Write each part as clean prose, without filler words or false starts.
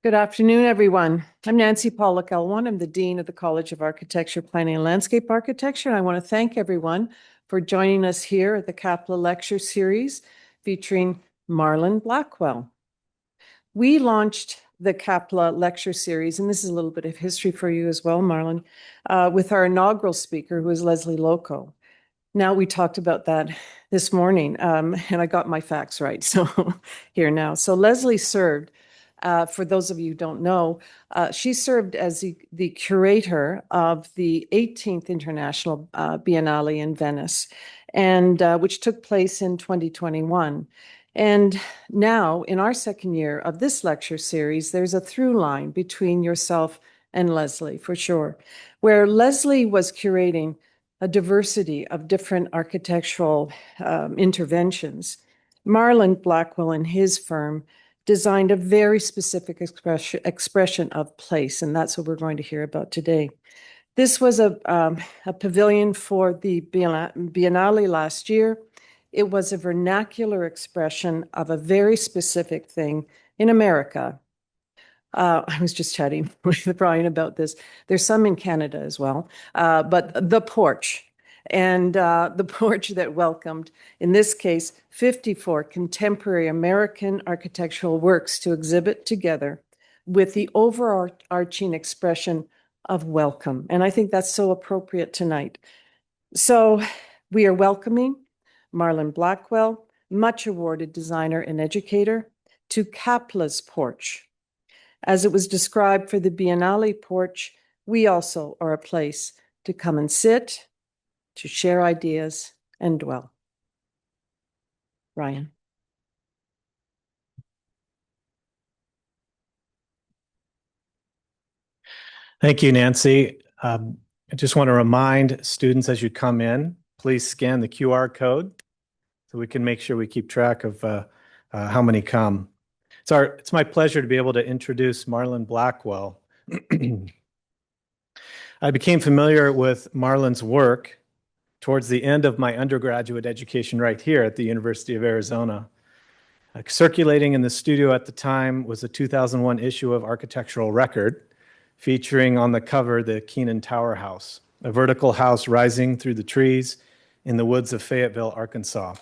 Good afternoon, everyone. I'm Nancy Pollock-Elwyn. I'm the Dean of the College of Architecture, Planning and Landscape Architecture. And I want to thank everyone for joining us here at the CAPLA Lecture Series featuring Marlon Blackwell. We launched the CAPLA Lecture Series, and this is a little bit of history for you as well, Marlon, with our inaugural speaker, who is Leslie Loco. Now, we talked about that this morning, and I got my facts right, so here now. So Leslie served, for those of you who don't know, she served as the curator of the 18th International Biennale in Venice, and which took place in 2021. And now, in our second year of this lecture series, there's a through line between yourself and Leslie, for sure, where Leslie was curating a diversity of different architectural interventions. Marlon Blackwell and his firm designed a very specific expression of place, and that's what we're going to hear about today. This was a pavilion for the Biennale last year. It was a vernacular expression of a very specific thing in America. I was just chatting with Brian about this. There's some in Canada as well, but the Porch. And the Porch that welcomed, in this case, 54 contemporary American architectural works to exhibit together with the overarching expression of welcome. And I think that's so appropriate tonight. So we are welcoming Marlon Blackwell, much awarded designer and educator, to CAPLA's Porch. As it was described for the Biennale Porch, we also are a place to come and sit, to share ideas and dwell. Ryan. Thank you, Nancy. I just want to remind students as you come in, please scan the QR code so we can make sure we keep track of how many come. It's my pleasure to be able to introduce Marlon Blackwell. I became familiar with Marlon's work towards the end of my undergraduate education right here at the University of Arizona. Circulating in the studio at the time was a 2001 issue of Architectural Record, featuring on the cover the Keenan Tower House, a vertical house rising through the trees in the woods of Fayetteville, Arkansas.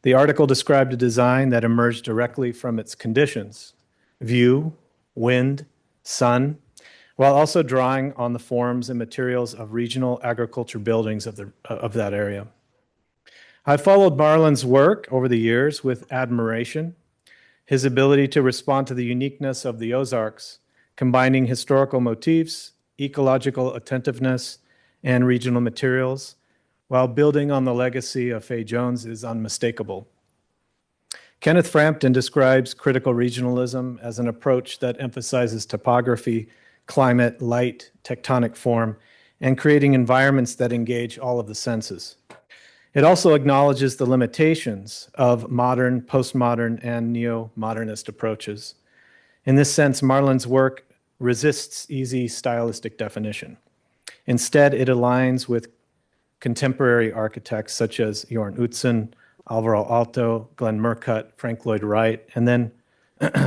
The article described a design that emerged directly from its conditions: view, wind, sun, while also drawing on the forms and materials of regional agriculture buildings of that area. I've followed Marlon's work over the years with admiration. His ability to respond to the uniqueness of the Ozarks, combining historical motifs, ecological attentiveness, and regional materials, while building on the legacy of Fay Jones, is unmistakable. Kenneth Frampton describes critical regionalism as an approach that emphasizes topography, climate, light, tectonic form, and creating environments that engage all of the senses. It also acknowledges the limitations of modern, postmodern, and neo-modernist approaches. In this sense, Marlon's work resists easy stylistic definition. Instead, it aligns with contemporary architects such as Jorn Utzon, Alvaro Aalto, Glenn Murcutt, Frank Lloyd Wright, and then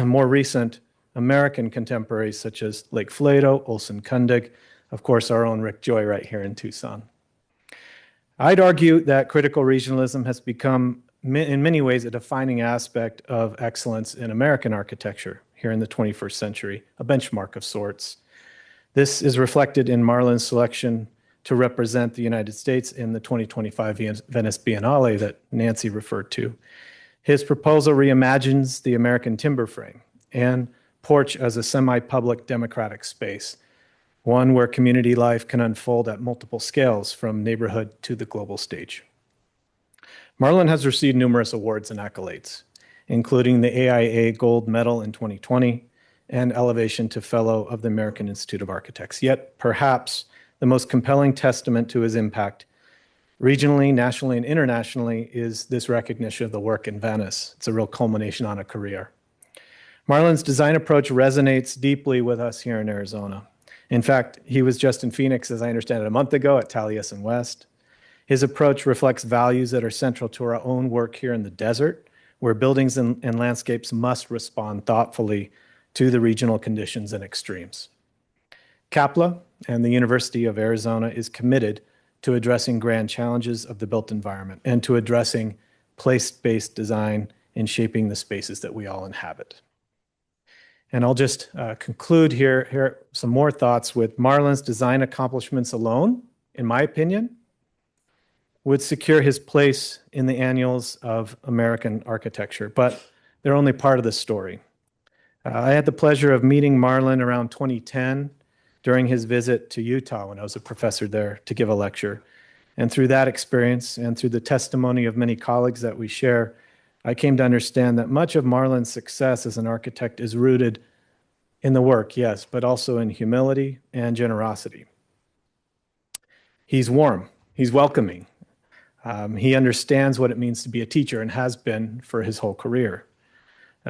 more recent American contemporaries such as Lake Flato, Olson Kundig, of course, our own Rick Joy right here in Tucson. I'd argue that critical regionalism has become, in many ways, a defining aspect of excellence in American architecture here in the 21st century, a benchmark of sorts. This is reflected in Marlon's selection to represent the United States in the 2025 Venice Biennale that Nancy referred to. His proposal reimagines the American timber frame and Porch as a semi-public democratic space, one where community life can unfold at multiple scales from neighborhood to the global stage. Marlon has received numerous awards and accolades, including the AIA Gold Medal in 2020 and elevation to Fellow of the American Institute of Architects. Yet, perhaps the most compelling testament to his impact, regionally, nationally, and internationally, is this recognition of the work in Venice. It's a real culmination on a career. Marlon's design approach resonates deeply with us here in Arizona. In fact, he was just in Phoenix, as I understand it, a month ago at Taliesin West. His approach reflects values that are central to our own work here in the desert, where buildings and landscapes must respond thoughtfully to the regional conditions and extremes. CAPLA and the University of Arizona is committed to addressing grand challenges of the built environment and to addressing place-based design in shaping the spaces that we all inhabit. And I'll just conclude here some more thoughts with Marlon's design accomplishments alone, in my opinion, would secure his place in the annals of American architecture, but they're only part of the story. I had the pleasure of meeting Marlon around 2010 during his visit to Utah when I was a professor there to give a lecture. And through that experience and through the testimony of many colleagues that we share, I came to understand that much of Marlon's success as an architect is rooted in the work, yes, but also in humility and generosity. He's warm, he's welcoming. He understands what it means to be a teacher and has been for his whole career.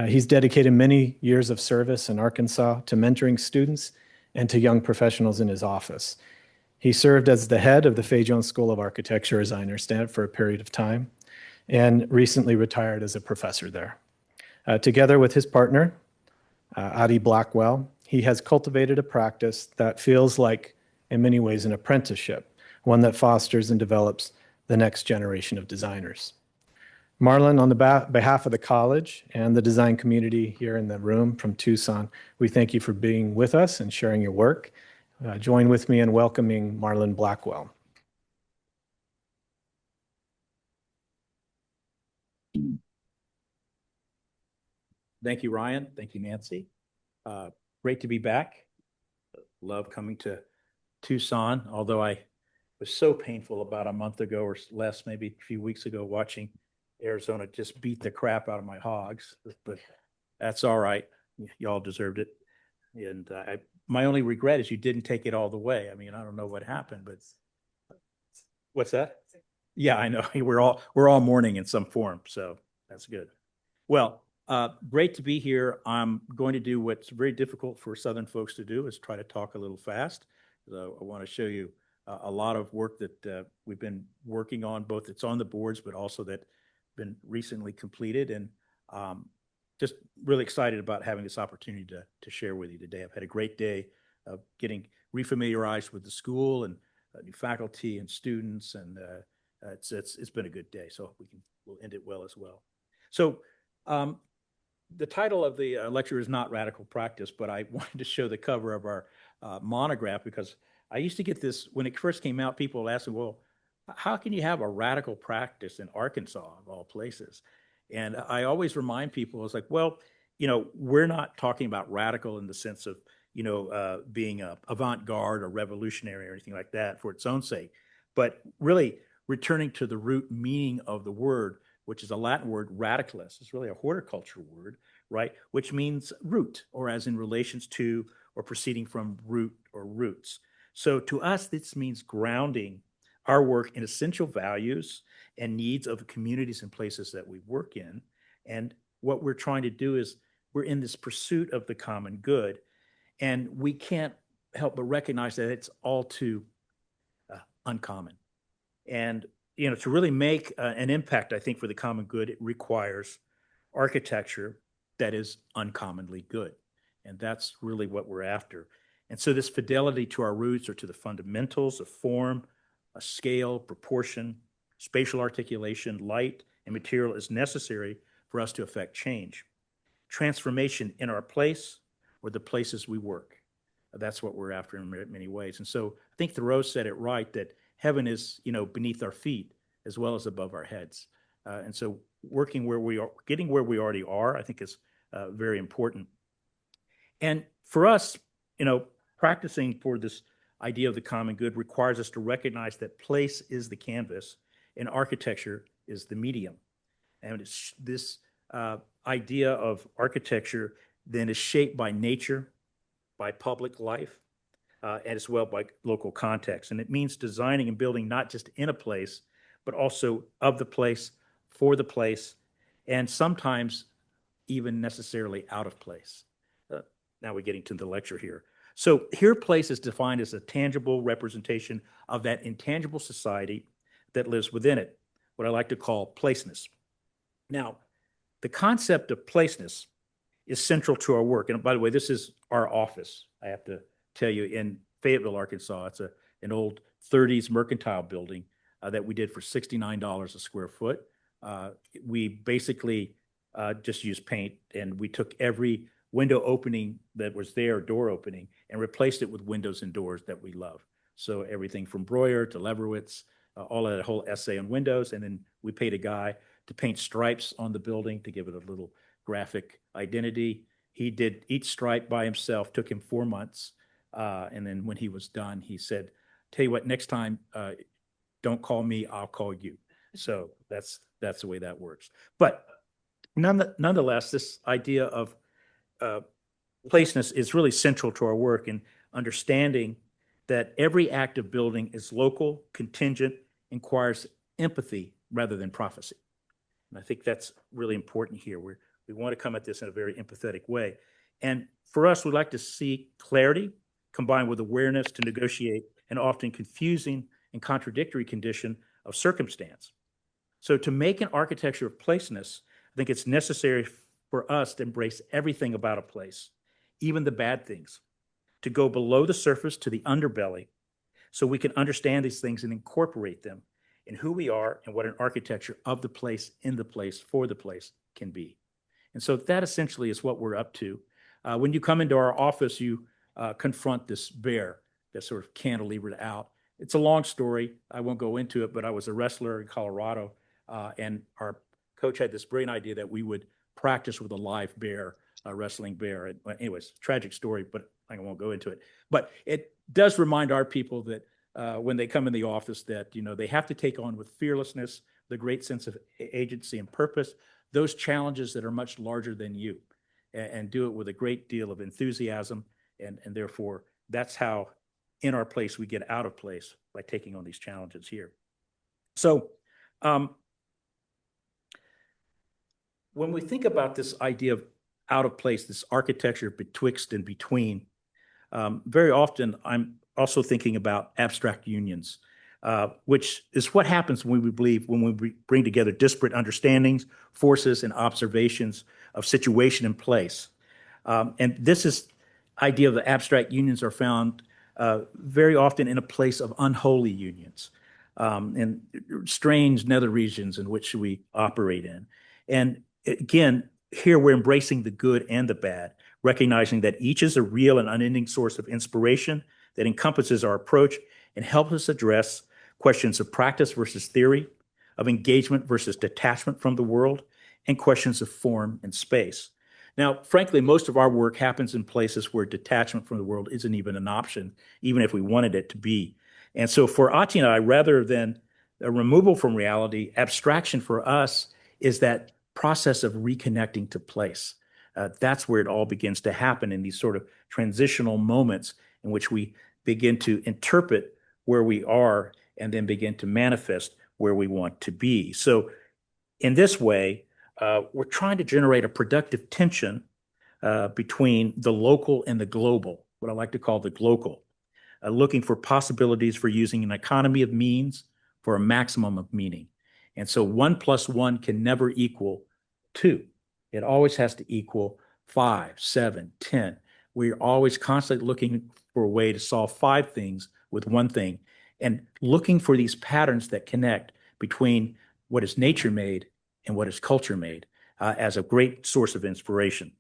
He's dedicated many years of service in Arkansas to mentoring students and to young professionals in his office. He served as the head of the Fay Jones School of Architecture, as I understand, for a period of time, and recently retired as a professor there. Together with his partner, Marlon Blackwell, he has cultivated a practice that feels like, in many ways, an apprenticeship, one that fosters and develops the next generation of designers. Marlon, on the behalf of the college and the design community here in the room from Tucson, we thank you for being with us and sharing your work. Join with me in welcoming Marlon Blackwell. Thank you, Ryan. Thank you, Nancy. Great to be back. Love coming to Tucson, although I was so painful about a month ago or less, maybe a few weeks ago, watching Arizona just beat the crap out of my hogs, but that's all right. Y'all deserved it. And my only regret is you didn't take it all the way. I mean, I don't know what happened, but what's that? Yeah, I know. We're all mourning in some form, so that's good. Well, great to be here. I'm going to do what's very difficult for Southern folks to do, is try to talk a little fast. So I want to show you a lot of work that we've been working on, both that's on the boards, but also that been recently completed. And just really excited about having this opportunity to share with you today. I've had a great day of getting refamiliarized with the school and new faculty and students, and it's been a good day. So we'll end it well as well. So the title of the lecture is not Radical Practice, but I wanted to show the cover of our monograph, because I used to get this when it first came out. People would ask me, well, how can you have a radical practice in Arkansas, of all places? And I always remind people, it's like, well, we're not talking about radical in the sense of, being avant-garde or revolutionary or anything like that for its own sake, but really returning to the root meaning of the word, which is a Latin word, radicalus. It's really a horticulture word, right? Which means root, or as in relations to or proceeding from root or roots. So to us, this means grounding our work in essential values and needs of the communities and places that we work in. And what we're trying to do is we're in this pursuit of the common good. And we can't help but recognize that it's all too uncommon. And, to really make an impact, I think, for the common good, it requires architecture that is uncommonly good. And that's really what we're after. And so this fidelity to our roots, or to the fundamentals of form, a scale, proportion, spatial articulation, light, and material, is necessary for us to effect change. Transformation in our place or the places we work. That's what we're after in many ways. And so I think Thoreau said it right, that heaven is, beneath our feet as well as above our heads. And so working where we are, getting where we already are, I think is very important. And for us, practicing for this idea of the common good requires us to recognize that place is the canvas and architecture is the medium. And it's this idea of architecture then is shaped by nature, by public life, and as well by local context. And it means designing and building not just in a place, but also of the place, for the place, and sometimes even necessarily out of place. Now we're getting to the lecture here. So here, place is defined as a tangible representation of that intangible society that lives within it, what I like to call placeness. Now, the concept of placeness is central to our work. And by the way, this is our office. I have to tell you, in Fayetteville, Arkansas, it's an old 30s mercantile building that we did for $69 a square foot. We basically just used paint, and we took every window opening that was there, door opening, and replaced it with windows and doors that we love. So everything from Breuer to Leverowitz, all of that whole essay on windows. And then we paid a guy to paint stripes on the building to give it a little graphic identity. He did each stripe by himself, took him 4 months. And then when he was done, he said, tell you what, next time, don't call me, I'll call you. So that's the way that works. But nonetheless, this idea of placeness is really central to our work, and understanding that every act of building is local, contingent, requires empathy rather than prophecy. And I think that's really important here. We want to come at this in a very empathetic way. And for us, we like to see clarity combined with awareness to negotiate an often confusing and contradictory condition of circumstance. So to make an architecture of placeness, I think it's necessary for us to embrace everything about a place, even the bad things, to go below the surface to the underbelly so we can understand these things and incorporate them in who we are and what an architecture of the place, in the place, for the place can be. And so that essentially is what we're up to. When you come into our office, you confront this bear that's sort of cantilevered out. It's a long story. I won't go into it, but I was a wrestler in Colorado, and our coach had this brilliant idea that we would practice with a live bear, a wrestling bear. And, anyways, tragic story, but I won't go into it. But it does remind our people that when they come in the office that, they have to take on with fearlessness, the great sense of agency and purpose, those challenges that are much larger than you, and do it with a great deal of enthusiasm. And therefore, that's how in our place we get out of place, by taking on these challenges here. So when we think about this idea of out of place, this architecture betwixt and between, very often I'm also thinking about abstract unions, which is what happens when we bring together disparate understandings, forces, and observations of situation and place. And this idea of the abstract unions are found very often in a place of unholy unions, and strange nether regions in which we operate in. And again, here we're embracing the good and the bad, recognizing that each is a real and unending source of inspiration that encompasses our approach and helps us address questions of practice versus theory, of engagement versus detachment from the world, and questions of form and space. Now, frankly, most of our work happens in places where detachment from the world isn't even an option, even if we wanted it to be. And so for Ati and I, rather than a removal from reality, abstraction for us is that process of reconnecting to place. That's where it all begins to happen, in these sort of transitional moments in which we begin to interpret where we are and then begin to manifest where we want to be. So in this way, we're trying to generate a productive tension between the local and the global, what I like to call the glocal, looking for possibilities for using an economy of means for a maximum of meaning. And so 1 + 1 can never equal 2. It always has to equal 5, 7, 10. We're always constantly looking for a way to solve 5 things with 1 thing, and looking for these patterns that connect between what is nature made and what is culture made as a great source of inspiration.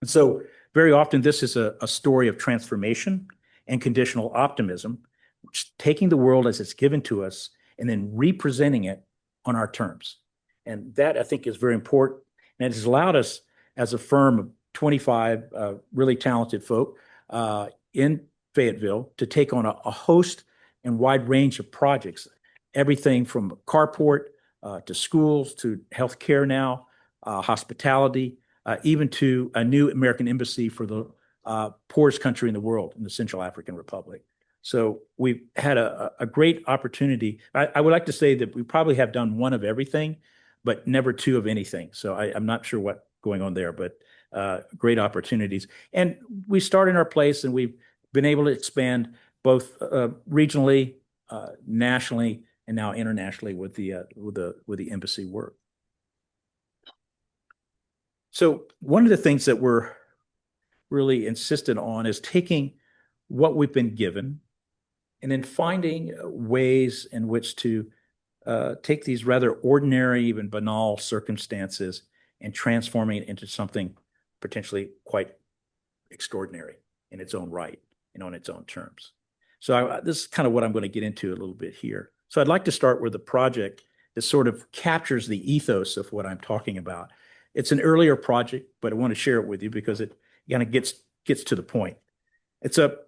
And so very often this is a story of transformation and conditional optimism, which taking the world as it's given to us and then representing it on our terms. And that, I think, is very important. And it has allowed us, as a firm of 25 really talented folk in Fayetteville, to take on a host and wide range of projects, everything from carport to schools to healthcare now, hospitality, even to a new American embassy for the poorest country in the world, in the Central African Republic. So we've had a great opportunity. I would like to say that we probably have done 1 of everything, but never 2 of anything. So I'm not sure what's going on there, but great opportunities. And we start in our place, and we've been able to expand both regionally, nationally, and now internationally with the embassy work. So one of the things that we're really insistent on is taking what we've been given and then finding ways in which to take these rather ordinary, even banal circumstances and transforming it into something potentially quite extraordinary in its own right and on its own terms. So this is kind of what I'm going to get into a little bit here. So I'd like to start with a project that sort of captures the ethos of what I'm talking about. It's an earlier project, but I want to share it with you because it kind of gets to the point. It's a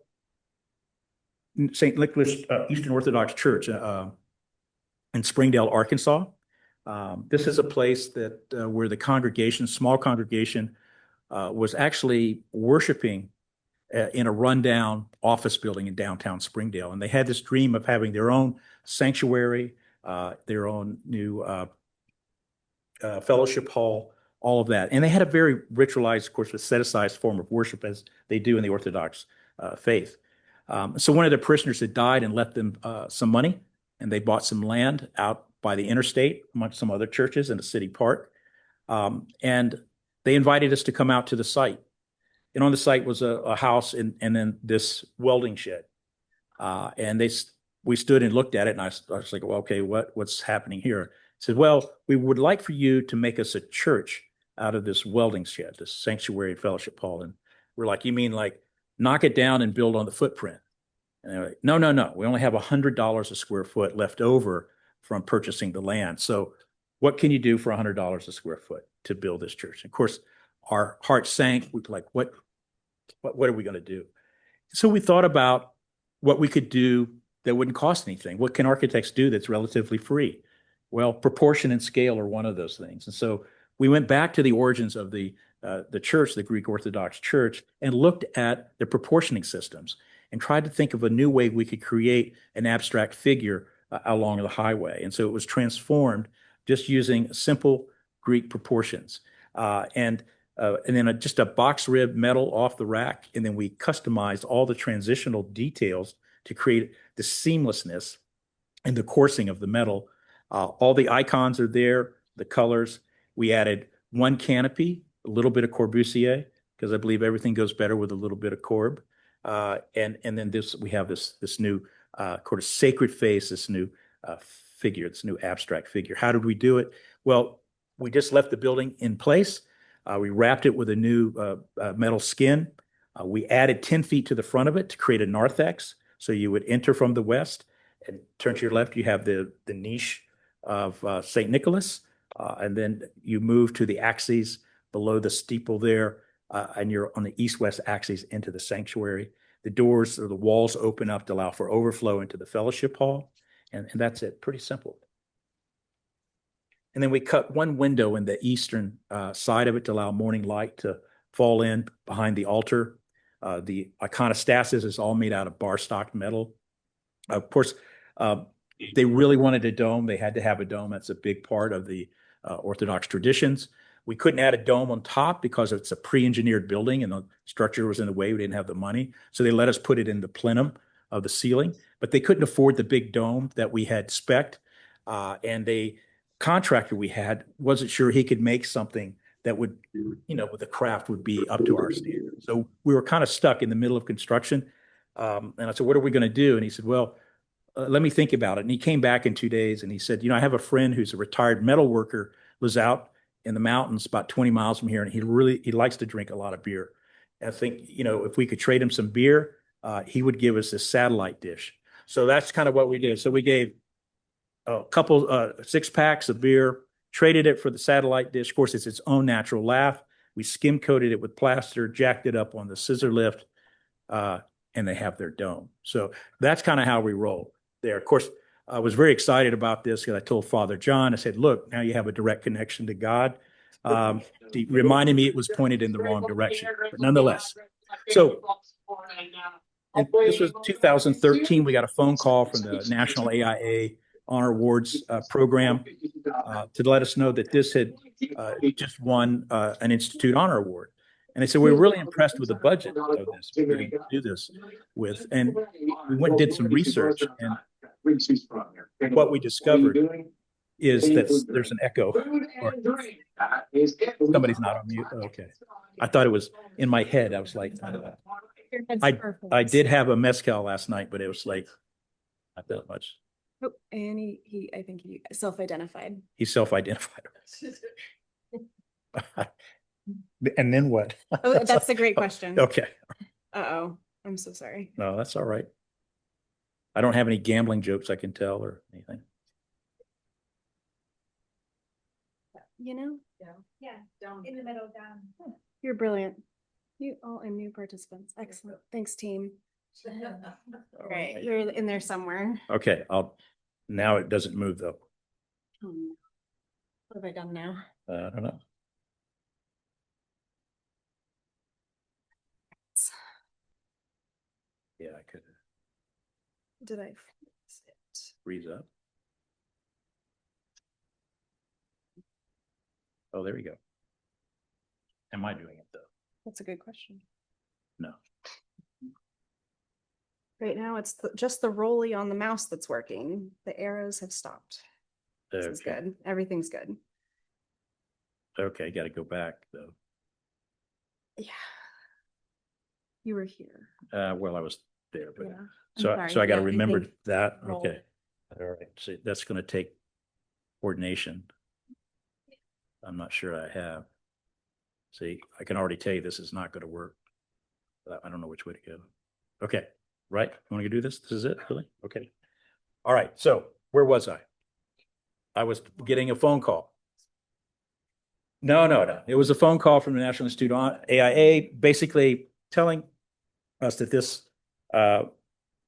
St. Nicholas Eastern Orthodox Church in Springdale, Arkansas. This is a place that where the congregation, small congregation, was actually worshiping in a rundown office building in downtown Springdale. And they had this dream of having their own sanctuary, their own new fellowship hall, all of that. And they had a very ritualized, of course, a set-aside form of worship as they do in the Orthodox faith. So one of their parishioners had died and left them some money, and they bought some land out by the interstate amongst some other churches in a city park. And they invited us to come out to the site. And on the site was a house and then this welding shed. And we stood and looked at it, and I was like, well, okay, what's happening here? I said, well, we would like for you to make us a church out of this welding shed, this sanctuary and fellowship hall. And we're like, you mean like knock it down and build on the footprint? And they're like, no. We only have $100 a square foot left over from purchasing the land. So what can you do for $100 a square foot to build this church? And of course, our hearts sank. We were like, what are we going to do? So we thought about what we could do that wouldn't cost anything. What can architects do that's relatively free? Well, proportion and scale are one of those things. And so we went back to the origins of the church, the Greek Orthodox Church, and looked at the proportioning systems and tried to think of a new way we could create an abstract figure along the highway. And so it was transformed just using simple Greek proportions. And then just a box rib metal off the rack. And then we customized all the transitional details to create the seamlessness and the coursing of the metal. All the icons are there, the colors. We added one canopy, a little bit of Corbusier, because I believe everything goes better with a little bit of Corb. And then we have this new kind of sacred face, this new figure, this new abstract figure. How did we do it? Well, we just left the building in place. We wrapped it with a new metal skin. We added 10 feet to the front of it to create a narthex. So you would enter from the west and turn to your left. You have the niche of St. Nicholas. And then you move to the axes below the steeple there. And you're on the east-west axis into the sanctuary. The doors or the walls open up to allow for overflow into the fellowship hall. And that's it. Pretty simple. And then we cut one window in the eastern side of it to allow morning light to fall in behind the altar. The iconostasis is all made out of bar stock metal. Of course, they really wanted a dome. They had to have a dome. That's a big part of the Orthodox traditions. We couldn't add a dome on top because it's a pre-engineered building and the structure was in the way. We didn't have the money. So they let us put it in the plenum of the ceiling, but they couldn't afford the big dome that we had spec'd. And the contractor we had wasn't sure he could make something that would, with the craft would be up to our standard. So we were kind of stuck in the middle of construction. And I said, what are we going to do? And he said, well, let me think about it. And he came back in 2 days and he said, I have a friend who's a retired metal worker, lives out in the mountains about 20 miles from here. And he likes to drink a lot of beer. And I think, if we could trade him some beer, he would give us this satellite dish. So that's kind of what we did. So we gave a couple, 6 packs of beer, traded it for the satellite dish. Of course, it's its own natural laugh. We skim coated it with plaster, jacked it up on the scissor lift, and they have their dome. So that's kind of how we roll there. Of course, I was very excited about this because I told Father John, I said, look, now you have a direct connection to God. He reminded me it was pointed in the wrong direction, but nonetheless. So this was 2013. We got a phone call from the National AIA Honor Awards program to let us know that this had just won an Institute Honor Award. And they said, we're really impressed with the budget of this, we're going to do this with. And we went and did some research. And what we discovered is that there's an echo. Or somebody's not on mute. Okay. I thought it was in my head. I was like, Your head's I perfect. did have a mezcal last night, but it was like, not that much. Oh, and I think he self-identified. He self-identified. And then what? Oh, that's a great question. Okay. Uh-oh, I'm so sorry. No, that's all right. I don't have any gambling jokes I can tell or anything. You know? Yeah, down in the middle, down. You're brilliant. You all and new participants. Excellent. Thanks, team. All right, you're in there somewhere. Okay, now it doesn't move though. Oh, no. What have I done now? I don't know. Yeah, I could Did I fix it? freeze up. Oh, there we go. Am I doing it though? That's a good question. No. Right now, it's just the rolly on the mouse that's working. The arrows have stopped. This is Okay. good. Everything's good. Okay, got to go back though. Yeah. You were here. Well, I was there, but Yeah. I'm so sorry. I got to Yeah, I remember think that. roll. Okay. All right. So that's going to take coordination. I'm not sure I have. See, I can already tell you this is not going to work. I don't know which way to go. Okay, right? You want to do this? This is it, really? Okay. All right. So where was I? I was getting a phone call. No. It was a phone call from the National Institute on AIA, basically telling us that this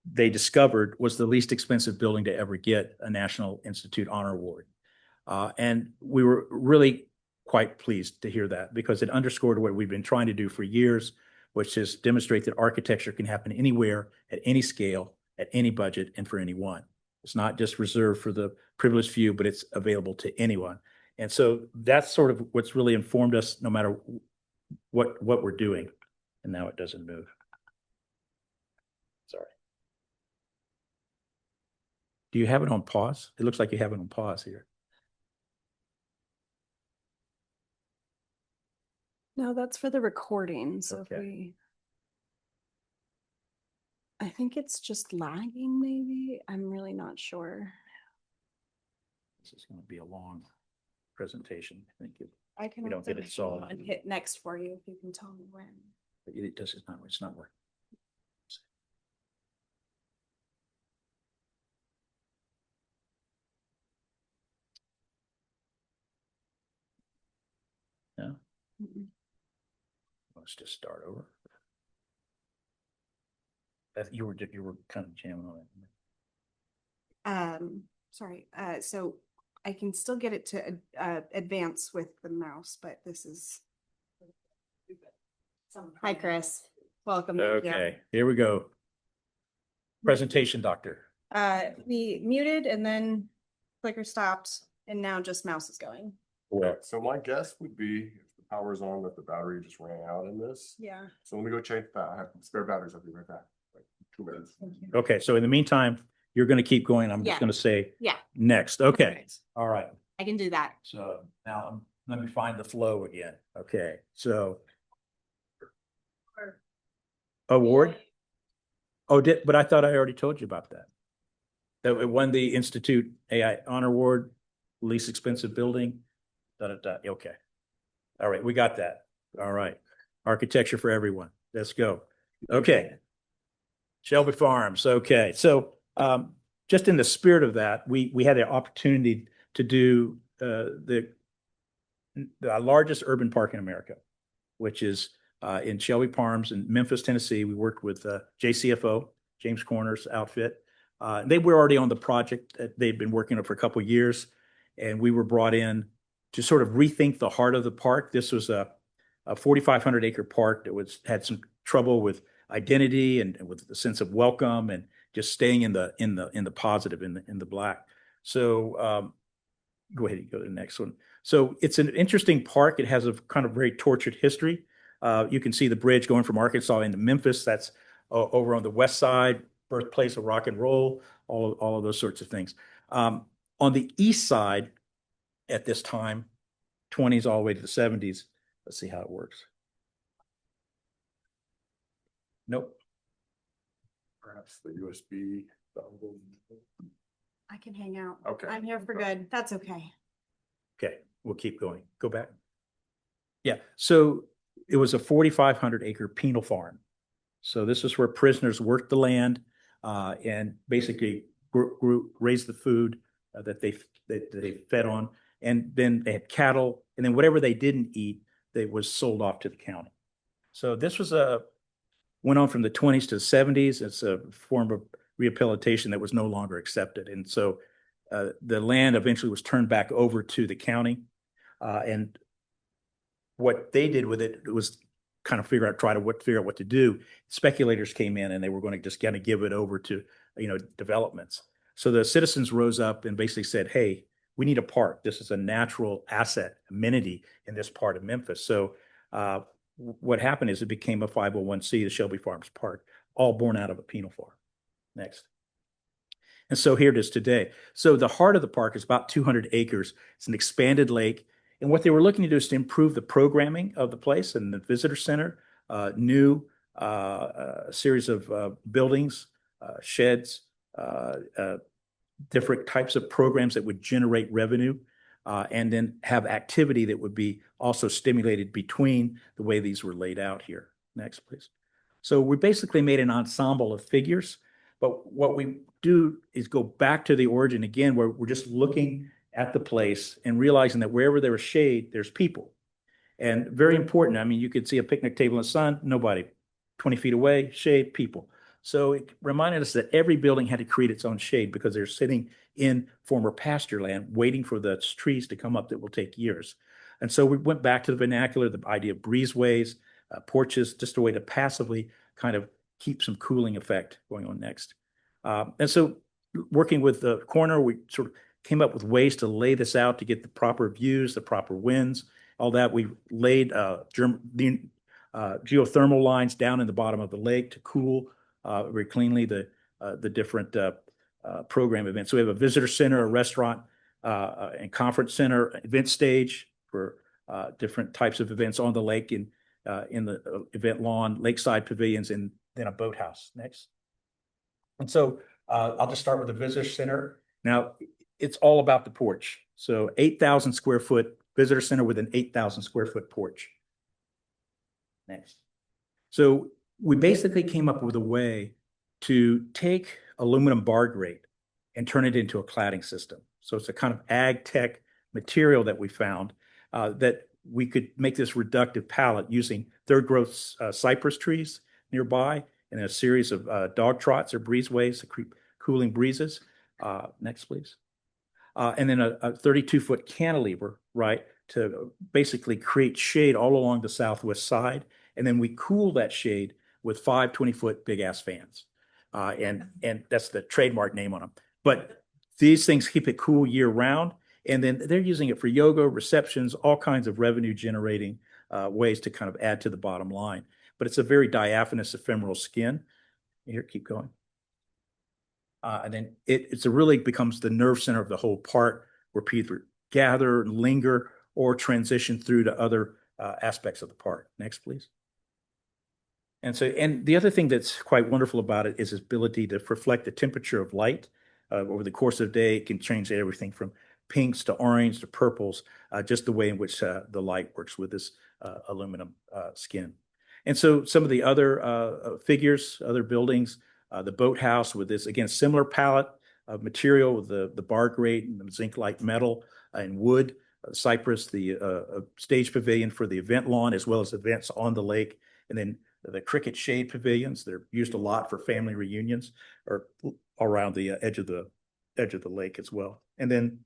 they discovered was the least expensive building to ever get a National Institute Honor Award. And we were really quite pleased to hear that because it underscored what we've been trying to do for years, which is demonstrate that architecture can happen anywhere, at any scale, at any budget, and for anyone. It's not just reserved for the privileged few, but it's available to anyone. And so that's sort of what's really informed us no matter what we're doing. And now it doesn't move. Sorry. Do you have it on pause? It looks like you have it on pause here. No, that's for the recording. So if Okay. we, I think it's just lagging, maybe. I'm really not sure. This is going to be a long presentation. I think I can We don't also get it solved. and hit next for you if you can tell me when. it does. It's not working. No, Mm-mm. let's just start over. You were kind of jamming on it. Sorry. So I can still get it to advance with the mouse, but this is. Hi, Chris. Welcome. Thank you. Okay, here we go. Presentation, doctor. We muted and then clicker stopped and now just mouse is going. Well, So my guess would be if the power's on, that the battery just ran out in this. Yeah. So let me go change that. I have spare batteries. I'll be right back. Like 2 minutes. okay, so in the meantime, you're going to keep going. I'm Yeah. just going to say Yeah. next. Okay, Perfect. all right. I can do that. So now let me find the flow again. Okay, so. Award? Oh, but I thought I already told you about that. That it won the Institute AI Honor Award, least expensive building. Okay. All right, we got that. All right. Architecture for everyone. Let's go. Okay. Shelby Farms. Okay. So just in the spirit of that, we had an opportunity to do the largest urban park in America, which is in Shelby Farms in Memphis, Tennessee. We worked with JCFO, James Corner's outfit. They were already on the project that they'd been working on for a couple of years, and we were brought in to sort of rethink the heart of the park. This was a 4,500 acre park that had some trouble with identity and with the sense of welcome and just staying in the positive, in the black. So go ahead and go to the next one. So it's an interesting park. It has a kind of very tortured history. You can see the bridge going from Arkansas into Memphis. That's over on the west side, birthplace of rock and roll, all of those sorts of things. On the east side, at this time, 20s all the way to the 70s. Let's see how it works. Nope. Perhaps the USB dongle. I can hang out. Okay. I'm here for good. That's okay. Okay, we'll keep going. Go back. Yeah, so it was a 4,500 acre penal farm. So this is where prisoners worked the land and basically raised the food that they fed on. And then they had cattle, and then whatever they didn't eat, they was sold off to the county. So this was went on from the 20s to the 70s. It's a form of rehabilitation that was no longer accepted. And so the land eventually was turned back over to the county. And what they did with it was kind of figure out what to do. Speculators came in and they were going to just kind of give it over to, developments. So the citizens rose up and basically said, hey, we need a park. This is a natural asset, amenity in this part of Memphis. So what happened is it became a 501c, the Shelby Farms Park, all born out of a penal farm. Next. And so here it is today. So the heart of the park is about 200 acres. It's an expanded lake. And what they were looking to do is to improve the programming of the place and the visitor center, new series of buildings, sheds, different types of programs that would generate revenue, and then have activity that would be also stimulated between the way these were laid out here. Next, please. So we basically made an ensemble of figures, but what we do is go back to the origin again, where we're just looking at the place and realizing that wherever there is shade, there's people. And very important, I mean, you could see a picnic table in the sun, nobody. 20 feet away, shade, people. So it reminded us that every building had to create its own shade because they're sitting in former pasture land waiting for the trees to come up that will take years. And so we went back to the vernacular, the idea of breezeways, porches, just a way to passively kind of keep some cooling effect going on next. And so working with the corner, we sort of came up with ways to lay this out to get the proper views, the proper winds, all that. We laid geothermal lines down in the bottom of the lake to cool very cleanly the different program events. So we have a visitor center, a restaurant, and conference center, event stage for different types of events on the lake in the event lawn, lakeside pavilions, and then a boathouse. Next. And so I'll just start with the visitor center. Now, it's all about the porch. So 8,000 square foot visitor center with an 8,000 square foot porch. Next. So we basically came up with a way to take aluminum bar grate and turn it into a cladding system. So it's a kind of ag tech material that we found that we could make this reductive pallet using third growth cypress trees nearby and a series of dog trots or breezeways to create cooling breezes. Next, please. And then a 32-foot cantilever, right, to basically create shade all along the southwest side. And then we cool that shade with 5 20-foot big ass fans. And that's the trademark name on them. But these things keep it cool year round. And then they're using it for yoga, receptions, all kinds of revenue generating ways to kind of add to the bottom line. But it's a very diaphanous ephemeral skin. Here, keep going. And then it really becomes the nerve center of the whole park where people gather, linger, or transition through to other aspects of the park. Next, please. And the other thing that's quite wonderful about it is its ability to reflect the temperature of light. Over the course of the day, it can change everything from pinks to orange to purples, just the way in which the light works with this aluminum skin. And so some of the other figures, other buildings, the boathouse with this, again, similar palette of material with the bar grate and the zinc-like metal and wood, cypress, the stage pavilion for the event lawn, as well as events on the lake. And then the cricket shade pavilions, they're used a lot for family reunions or around the edge of the lake as well. And then,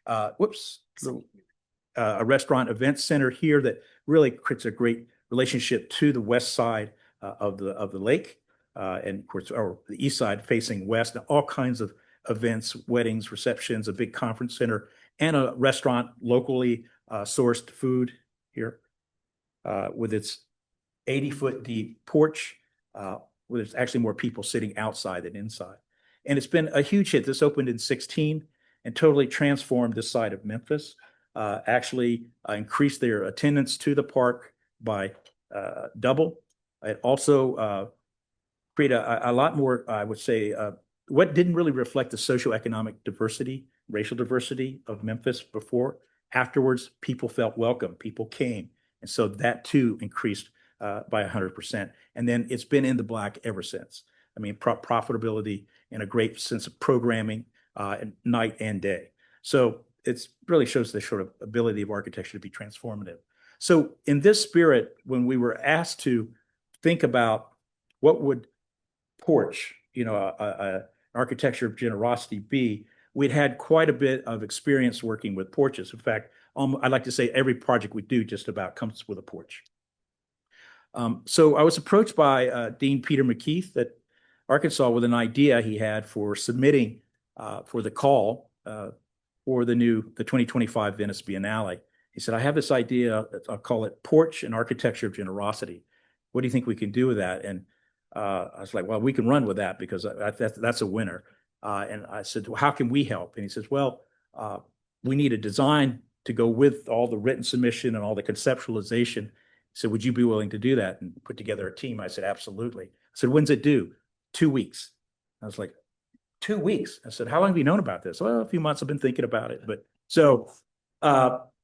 a restaurant event center here that really creates a great relationship to the west side of the lake. And of course, or the east side facing west, all kinds of events, weddings, receptions, a big conference center, and a restaurant, locally sourced food here with its 80-foot deep porch, where there's actually more people sitting outside than inside. And it's been a huge hit. This opened in 2016, and totally transformed this side of Memphis. Actually increased their attendance to the park by double. It also create a lot more, I would say, what didn't really reflect the socioeconomic diversity, racial diversity of Memphis before. Afterwards, people felt welcome, people came. And so that too increased by 100%. And then it's been in the black ever since. I mean, profitability and a great sense of programming night and day. So it really shows the sort of ability of architecture to be transformative. So in this spirit, when we were asked to think about what would Porch, architecture of generosity be, we'd had quite a bit of experience working with porches. In fact, I'd like to say every project we do just about comes with a porch. So I was approached by Dean Peter McKeith at Arkansas with an idea he had for submitting for the call for the 2025 Venice Biennale. He said, I have this idea, I'll call it Porch and Architecture of Generosity. What do you think we can do with that? And I was like, well, we can run with that because that's a winner. And I said, well, how can we help? And he says, well, we need a design to go with all the written submission and all the conceptualization. He said, would you be willing to do that and put together a team? I said, absolutely. I said, when's it due? 2 weeks. I was like, 2 weeks. I said, how long have you known about this? Well, a few months. I've been thinking about it. But so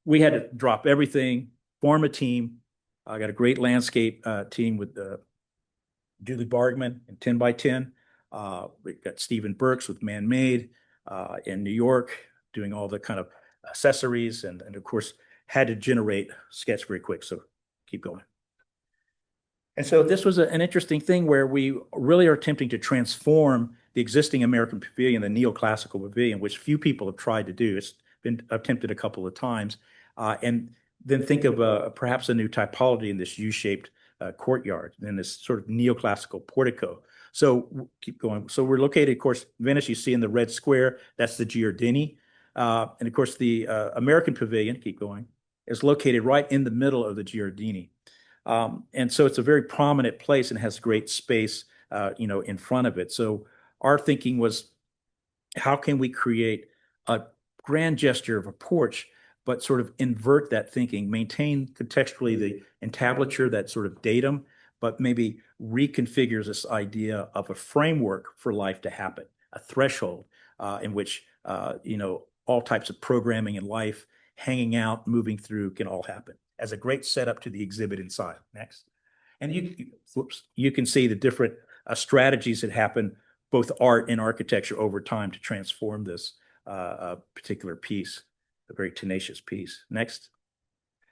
we had to drop everything, form a team. I got a great landscape team with Julie Bargman and 10 by 10. We've got Stephen Burks with Man Made in New York, doing all the kind of accessories and of course had to generate sketch very quick. So keep going. And so this was an interesting thing where we really are attempting to transform the existing American Pavilion, the neoclassical pavilion, which few people have tried to do. It's been attempted a couple of times. And then think of perhaps a new typology in this U-shaped courtyard and this sort of neoclassical portico. So keep going. So we're located, of course, Venice, you see in the red square, that's the Giardini. And of course, the American Pavilion, keep going, is located right in the middle of the Giardini. And so it's a very prominent place and has great space, in front of it. So our thinking was, how can we create a grand gesture of a porch, but sort of invert that thinking, maintain contextually the entablature, that sort of datum, but maybe reconfigures this idea of a framework for life to happen, a threshold in which, all types of programming in life, hanging out, moving through can all happen as a great setup to the exhibit inside. Next. And you can see the different strategies that happen, both art and architecture over time to transform this particular piece, a very tenacious piece. Next.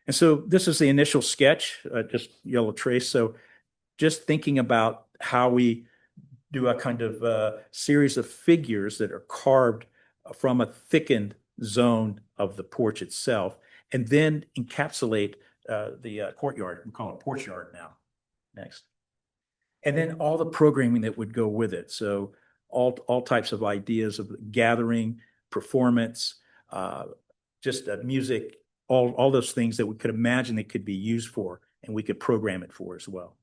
And so this is the initial sketch, just yellow trace. So just thinking about how we do a kind of series of figures that are carved from a thickened zone of the porch itself, and then encapsulate the courtyard. We call it porch yard now. Next. And then all the programming that would go with it. So all types of ideas of gathering, performance, just music, all those things that we could imagine it could be used for, and we could program it for as well.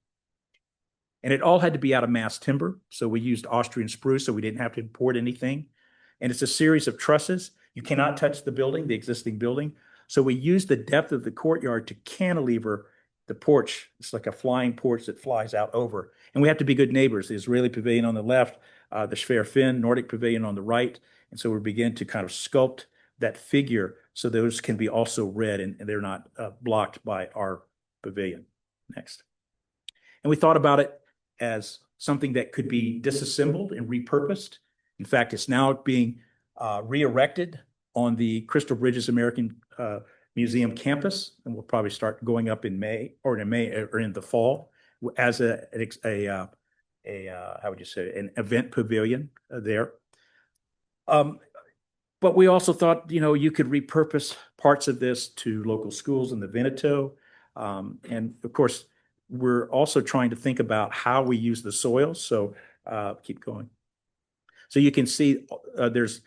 And it all had to be out of mass timber. So we used Austrian spruce, so we didn't have to import anything. And it's a series of trusses. You cannot touch the building, the existing building. So we used the depth of the courtyard to cantilever the porch. It's like a flying porch that flies out over. And we have to be good neighbors. The Israeli pavilion on the left, the Schwer Finn Nordic pavilion on the right. And so we begin to kind of sculpt that figure so those can be also read and they're not blocked by our pavilion. Next. And we thought about it as something that could be disassembled and repurposed. In fact, it's now being re-erected on the Crystal Bridges American Museum campus, and we'll probably start going up in May or in the fall as a how would you say, an event pavilion there. But we also thought, you could repurpose parts of this to local schools in the Veneto. And of course, we're also trying to think about how we use the soil. So keep going. So you can see there's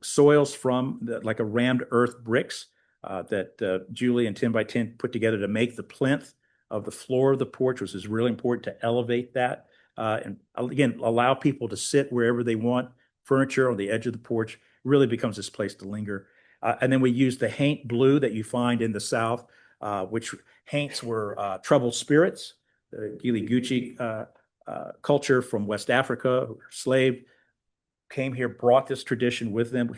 soils from like a rammed earth bricks that Julie and 10 by 10 put together to make the plinth of the floor of the porch, which is really important to elevate that. And again, allow people to sit wherever they want, furniture on the edge of the porch, really becomes this place to linger. And then we use the haint blue that you find in the South, which haints were troubled spirits, the Gili Gucci culture from West Africa, who were enslaved, came here, brought this tradition with them,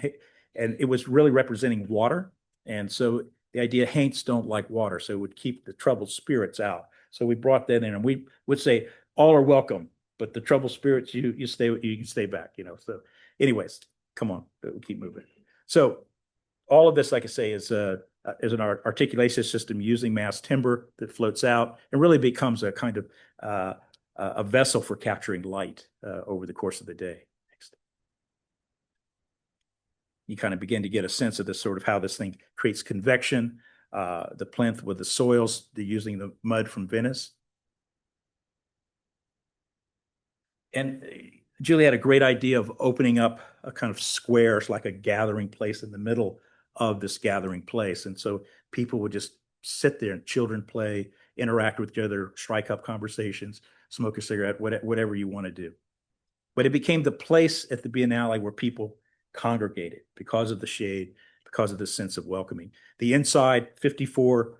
and it was really representing water. And so the idea haints don't like water, so it would keep the troubled spirits out. So we brought that in, and we would say all are welcome, but the troubled spirits, you can stay back, you know. So anyways, come on, we'll keep moving. So all of this, like I say, is an articulation system using mass timber that floats out and really becomes a kind of a vessel for capturing light over the course of the day. Next. You kind of begin to get a sense of this sort of how this thing creates convection, the plinth with the soils, they're using the mud from Venice. And Julie had a great idea of opening up a kind of square, like a gathering place in the middle of this gathering place. And so people would just sit there and children play, interact with each other, strike up conversations, smoke a cigarette, whatever you want to do. But it became the place at the Biennale where people congregated because of the shade, because of the sense of welcoming. The inside, 54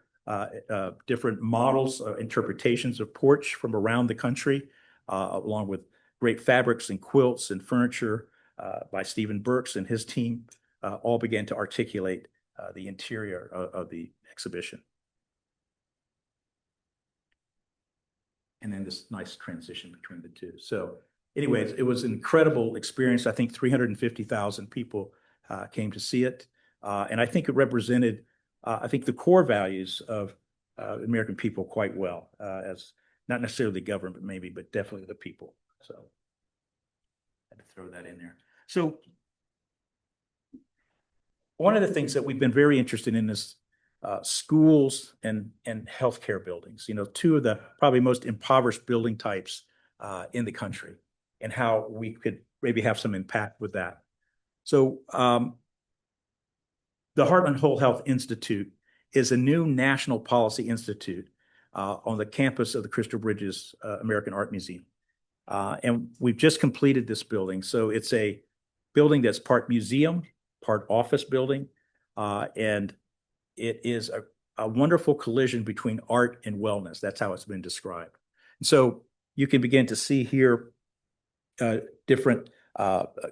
different models, interpretations of Porch from around the country, along with great fabrics and quilts and furniture by Stephen Burks and his team, all began to articulate the interior of the exhibition. And then this nice transition between the two. So anyways, it was an incredible experience. I think 350,000 people came to see it. And I think it represented, I think, the core values of American people quite well, as not necessarily the government maybe, but definitely the people. So I had to throw that in there. So one of the things that we've been very interested in is schools and healthcare buildings, you know, two of the probably most impoverished building types in the country, and how we could maybe have some impact with that. So the Heartland Whole Health Institute is a new national policy institute on the campus of the Crystal Bridges American Art Museum. And we've just completed this building. So it's a building that's part museum, part office building, and it is a wonderful collision between art and wellness. That's how it's been described. And so you can begin to see here different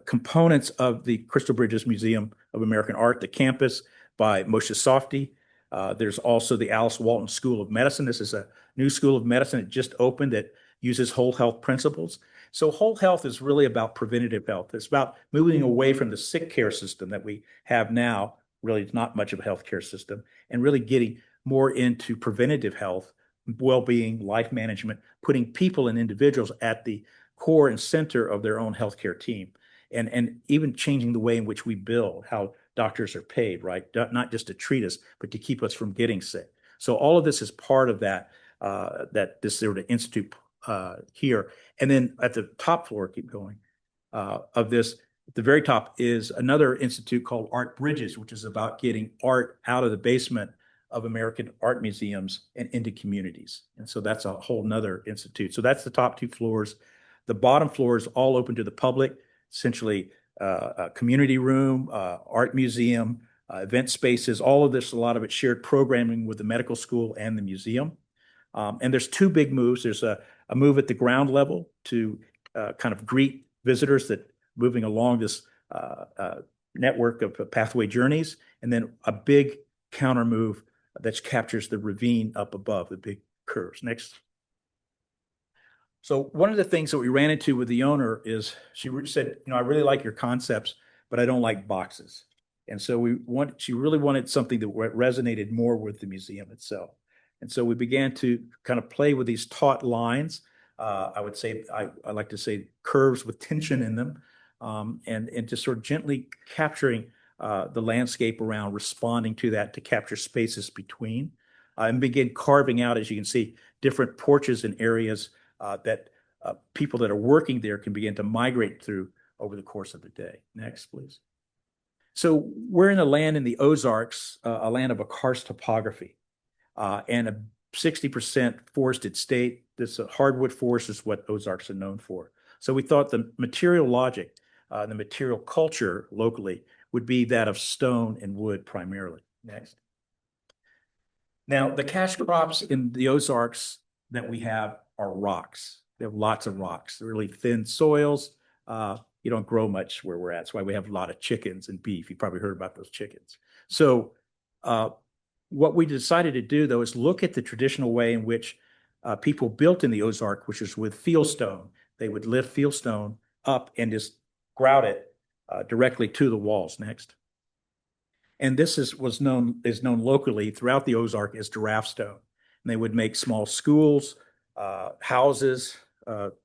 components of the Crystal Bridges Museum of American Art, the campus by Moshe Softy. There's also the Alice Walton School of Medicine. This is a new school of medicine that just opened that uses whole health principles. So whole health is really about preventative health. It's about moving away from the sick care system that we have now. Really, it's not much of a healthcare system, and really getting more into preventative health, well-being, life management, putting people and individuals at the core and center of their own healthcare team, and even changing the way in which we bill, how doctors are paid, right? Not just to treat us, but to keep us from getting sick. So all of this is part of that, this sort of institute here. And then at the top floor, keep going, of this, at the very top is another institute called Art Bridges, which is about getting art out of the basement of American art museums and into communities. And so that's a whole nother institute. So that's the top two floors. The bottom floor is all open to the public, essentially a community room, art museum, event spaces, all of this, a lot of it shared programming with the medical school and the museum. And there's two big moves. There's a move at the ground level to kind of greet visitors that moving along this network of pathway journeys, and then a big counter move that captures the ravine up above, the big curves. Next. So one of the things that we ran into with the owner is she said, you know, I really like your concepts, but I don't like boxes. And so she really wanted something that resonated more with the museum itself. And so we began to kind of play with these taut lines. I would say, I like to say curves with tension in them, and just sort of gently capturing the landscape around, responding to that to capture spaces between, and begin carving out, as you can see, different porches and areas that people that are working there can begin to migrate through over the course of the day. Next, please. So we're in a land in the Ozarks, a land of a karst topography, and a 60% forested state. This hardwood forest is what Ozarks are known for. So we thought the material logic, the material culture locally would be that of stone and wood primarily. Next. Now, the cash crops in the Ozarks that we have are rocks. We have lots of rocks, really thin soils. You don't grow much where we're at. That's why we have a lot of chickens and beef. You probably heard about those chickens. So what we decided to do, though, is look at the traditional way in which people built in the Ozark, which is with fieldstone. They would lift fieldstone up and just grout it directly to the walls. Next. And this is known locally throughout the Ozark as giraffe stone. And they would make small schools, houses,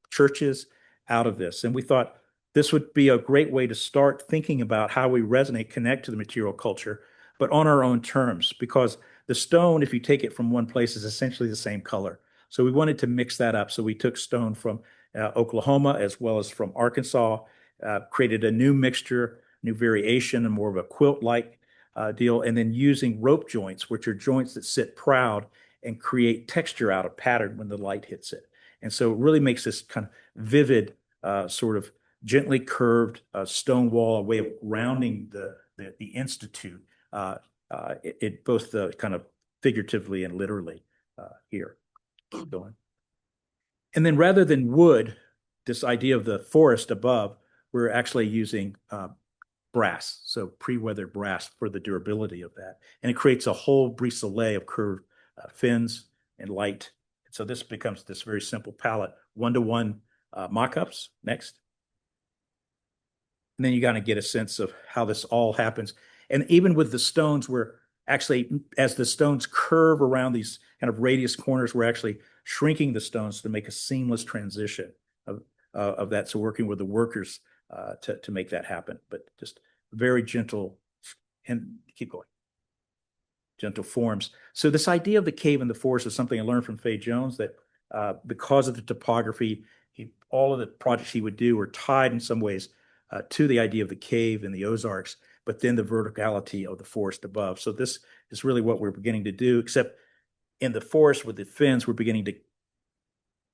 churches out of this. And we thought this would be a great way to start thinking about how we resonate, connect to the material culture, but on our own terms, because the stone, if you take it from one place, is essentially the same color. So we wanted to mix that up. So we took stone from Oklahoma as well as from Arkansas, created a new mixture, new variation, and more of a quilt-like deal, and then using rope joints, which are joints that sit proud and create texture out of pattern when the light hits it. And so it really makes this kind of vivid, sort of gently curved stone wall, a way of grounding the institute, it both the kind of figuratively and literally here. Keep going. And then rather than wood, this idea of the forest above, we're actually using brass, so pre-weathered brass for the durability of that. And it creates a whole brise-soleil of curved fins and light. So this becomes this very simple palette, one-to-one mock-ups. Next. And then you got to get a sense of how this all happens. And even with the stones, we're actually, as the stones curve around these kind of radius corners, we're actually shrinking the stones to make a seamless transition of that. So working with the workers to make that happen, but just very gentle, and keep going. Gentle forms. So this idea of the cave and the forest is something I learned from Fay Jones, that because of the topography, all of the projects he would do were tied in some ways to the idea of the cave in the Ozarks, but then the verticality of the forest above. So this is really what we're beginning to do, except in the forest with the fins, we're beginning to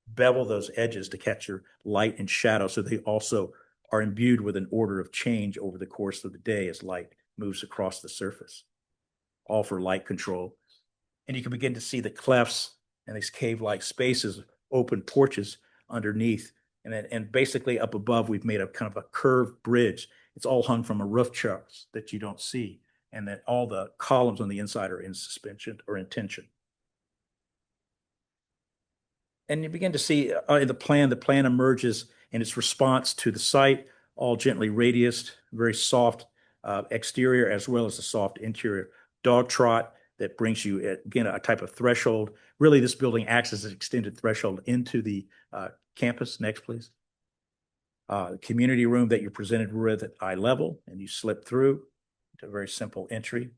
bevel those edges to capture light and shadow. So they also are imbued with an order of change over the course of the day as light moves across the surface, all for light control. And you can begin to see the clefts and these cave-like spaces, open porches underneath. And basically up above, we've made a kind of a curved bridge. It's all hung from a roof truss that you don't see, and that all the columns on the inside are in suspension or in tension. And you begin to see in the plan emerges in its response to the site, all gently radiused, very soft exterior as well as a soft interior. Dog trot that brings you, again, a type of threshold. Really, this building acts as an extended threshold into the campus. Next, please. The community room that you're presented with at eye level, and you slip through to a very simple entry,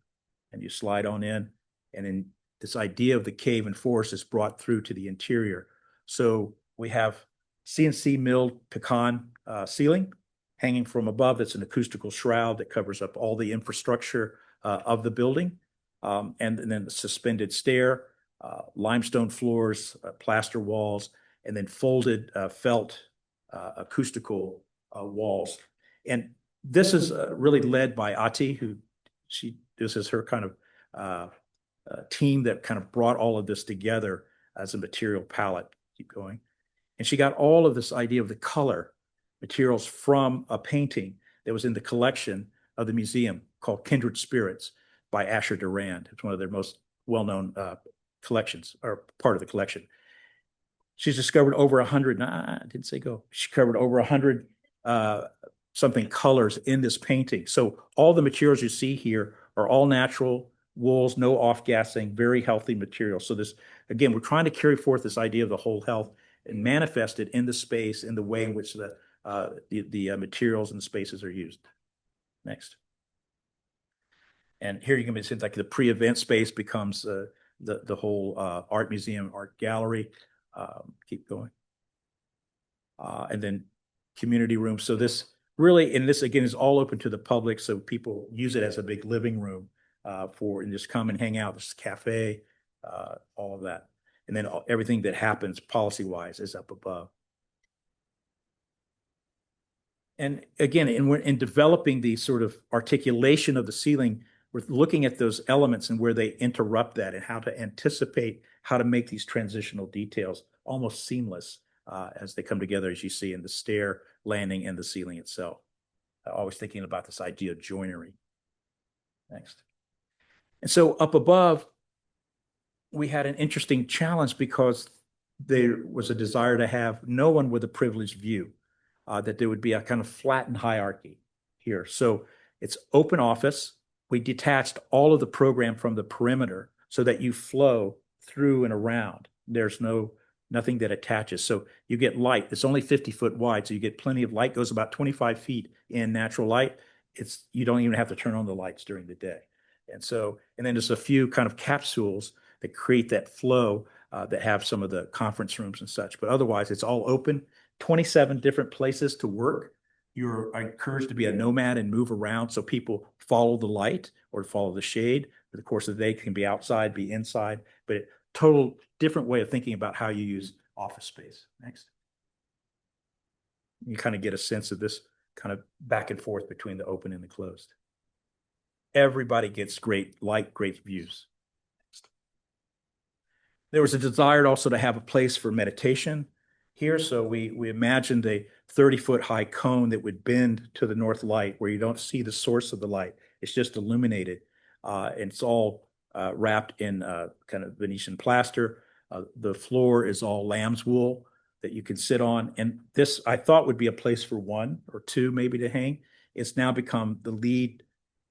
and you slide on in. And then this idea of the cave and forest is brought through to the interior. So we have CNC milled pecan ceiling hanging from above. That's an acoustical shroud that covers up all the infrastructure of the building. And then the suspended stair, limestone floors, plaster walls, and then folded felt acoustical walls. And this is really led by Ati, this is her kind of team that kind of brought all of this together as a material palette. Keep going. And she got all of this idea of the color materials from a painting that was in the collection of the museum called Kindred Spirits by Asher Durand. It's one of their most well-known collections, or part of the collection. She's discovered over 100, I didn't say go. She covered over 100 something colors in this painting. So all the materials you see here are all natural wools, no off-gassing, very healthy material. So this, again, we're trying to carry forth this idea of the whole health and manifest it in the space in the way in which the materials and the spaces are used. Next. And here you can see like the pre-event space becomes the whole art museum, art gallery. Keep going. And then community room. So this really, and this again is all open to the public. So people use it as a big living room and just come and hang out. This cafe, all of that. And then everything that happens policy-wise is up above. And again, in developing the sort of articulation of the ceiling, we're looking at those elements and where they interrupt that and how to anticipate how to make these transitional details almost seamless as they come together, as you see in the stair, landing, and the ceiling itself. Always thinking about this idea of joinery. Next. And so up above, we had an interesting challenge because there was a desire to have no one with a privileged view, that there would be a kind of flattened hierarchy here. So it's open office. We detached all of the program from the perimeter so that you flow through and around. There's nothing that attaches. So you get light. It's only 50-foot wide, so you get plenty of light. Goes about 25 feet in natural light. You don't even have to turn on the lights during the day. And then there's a few kind of capsules that create that flow that have some of the conference rooms and such. But otherwise, it's all open. 27 different places to work. You're encouraged to be a nomad and move around so people follow the light or follow the shade. For the course of the day, can be outside, be inside, but a total different way of thinking about how you use office space. Next. You kind of get a sense of this kind of back and forth between the open and the closed. Everybody gets great light, great views. Next. There was a desire also to have a place for meditation here. So we imagined a 30-foot high cone that would bend to the north light where you don't see the source of the light. It's just illuminated. And it's all wrapped in kind of Venetian plaster. The floor is all lamb's wool that you can sit on. And this, I thought, would be a place for one or two maybe to hang. It's now become the lead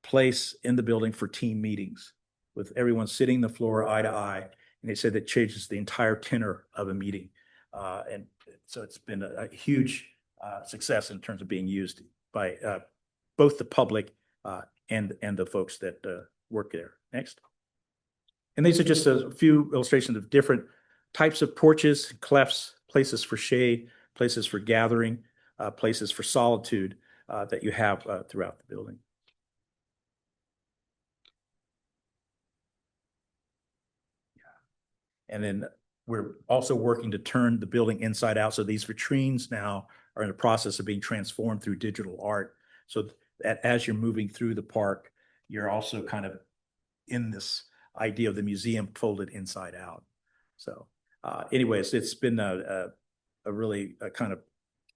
place in the building for team meetings with everyone sitting the floor eye to eye. And they said that changes the entire tenor of a meeting. And so it's been a huge success in terms of being used by both the public and the folks that work there. Next. And these are just a few illustrations of different types of porches, clefts, places for shade, places for gathering, places for solitude that you have throughout the building. And then we're also working to turn the building inside out. So these vitrines now are in the process of being transformed through digital art. So that as you're moving through the park, you're also kind of in this idea of the museum folded inside out. So anyways, it's been a really kind of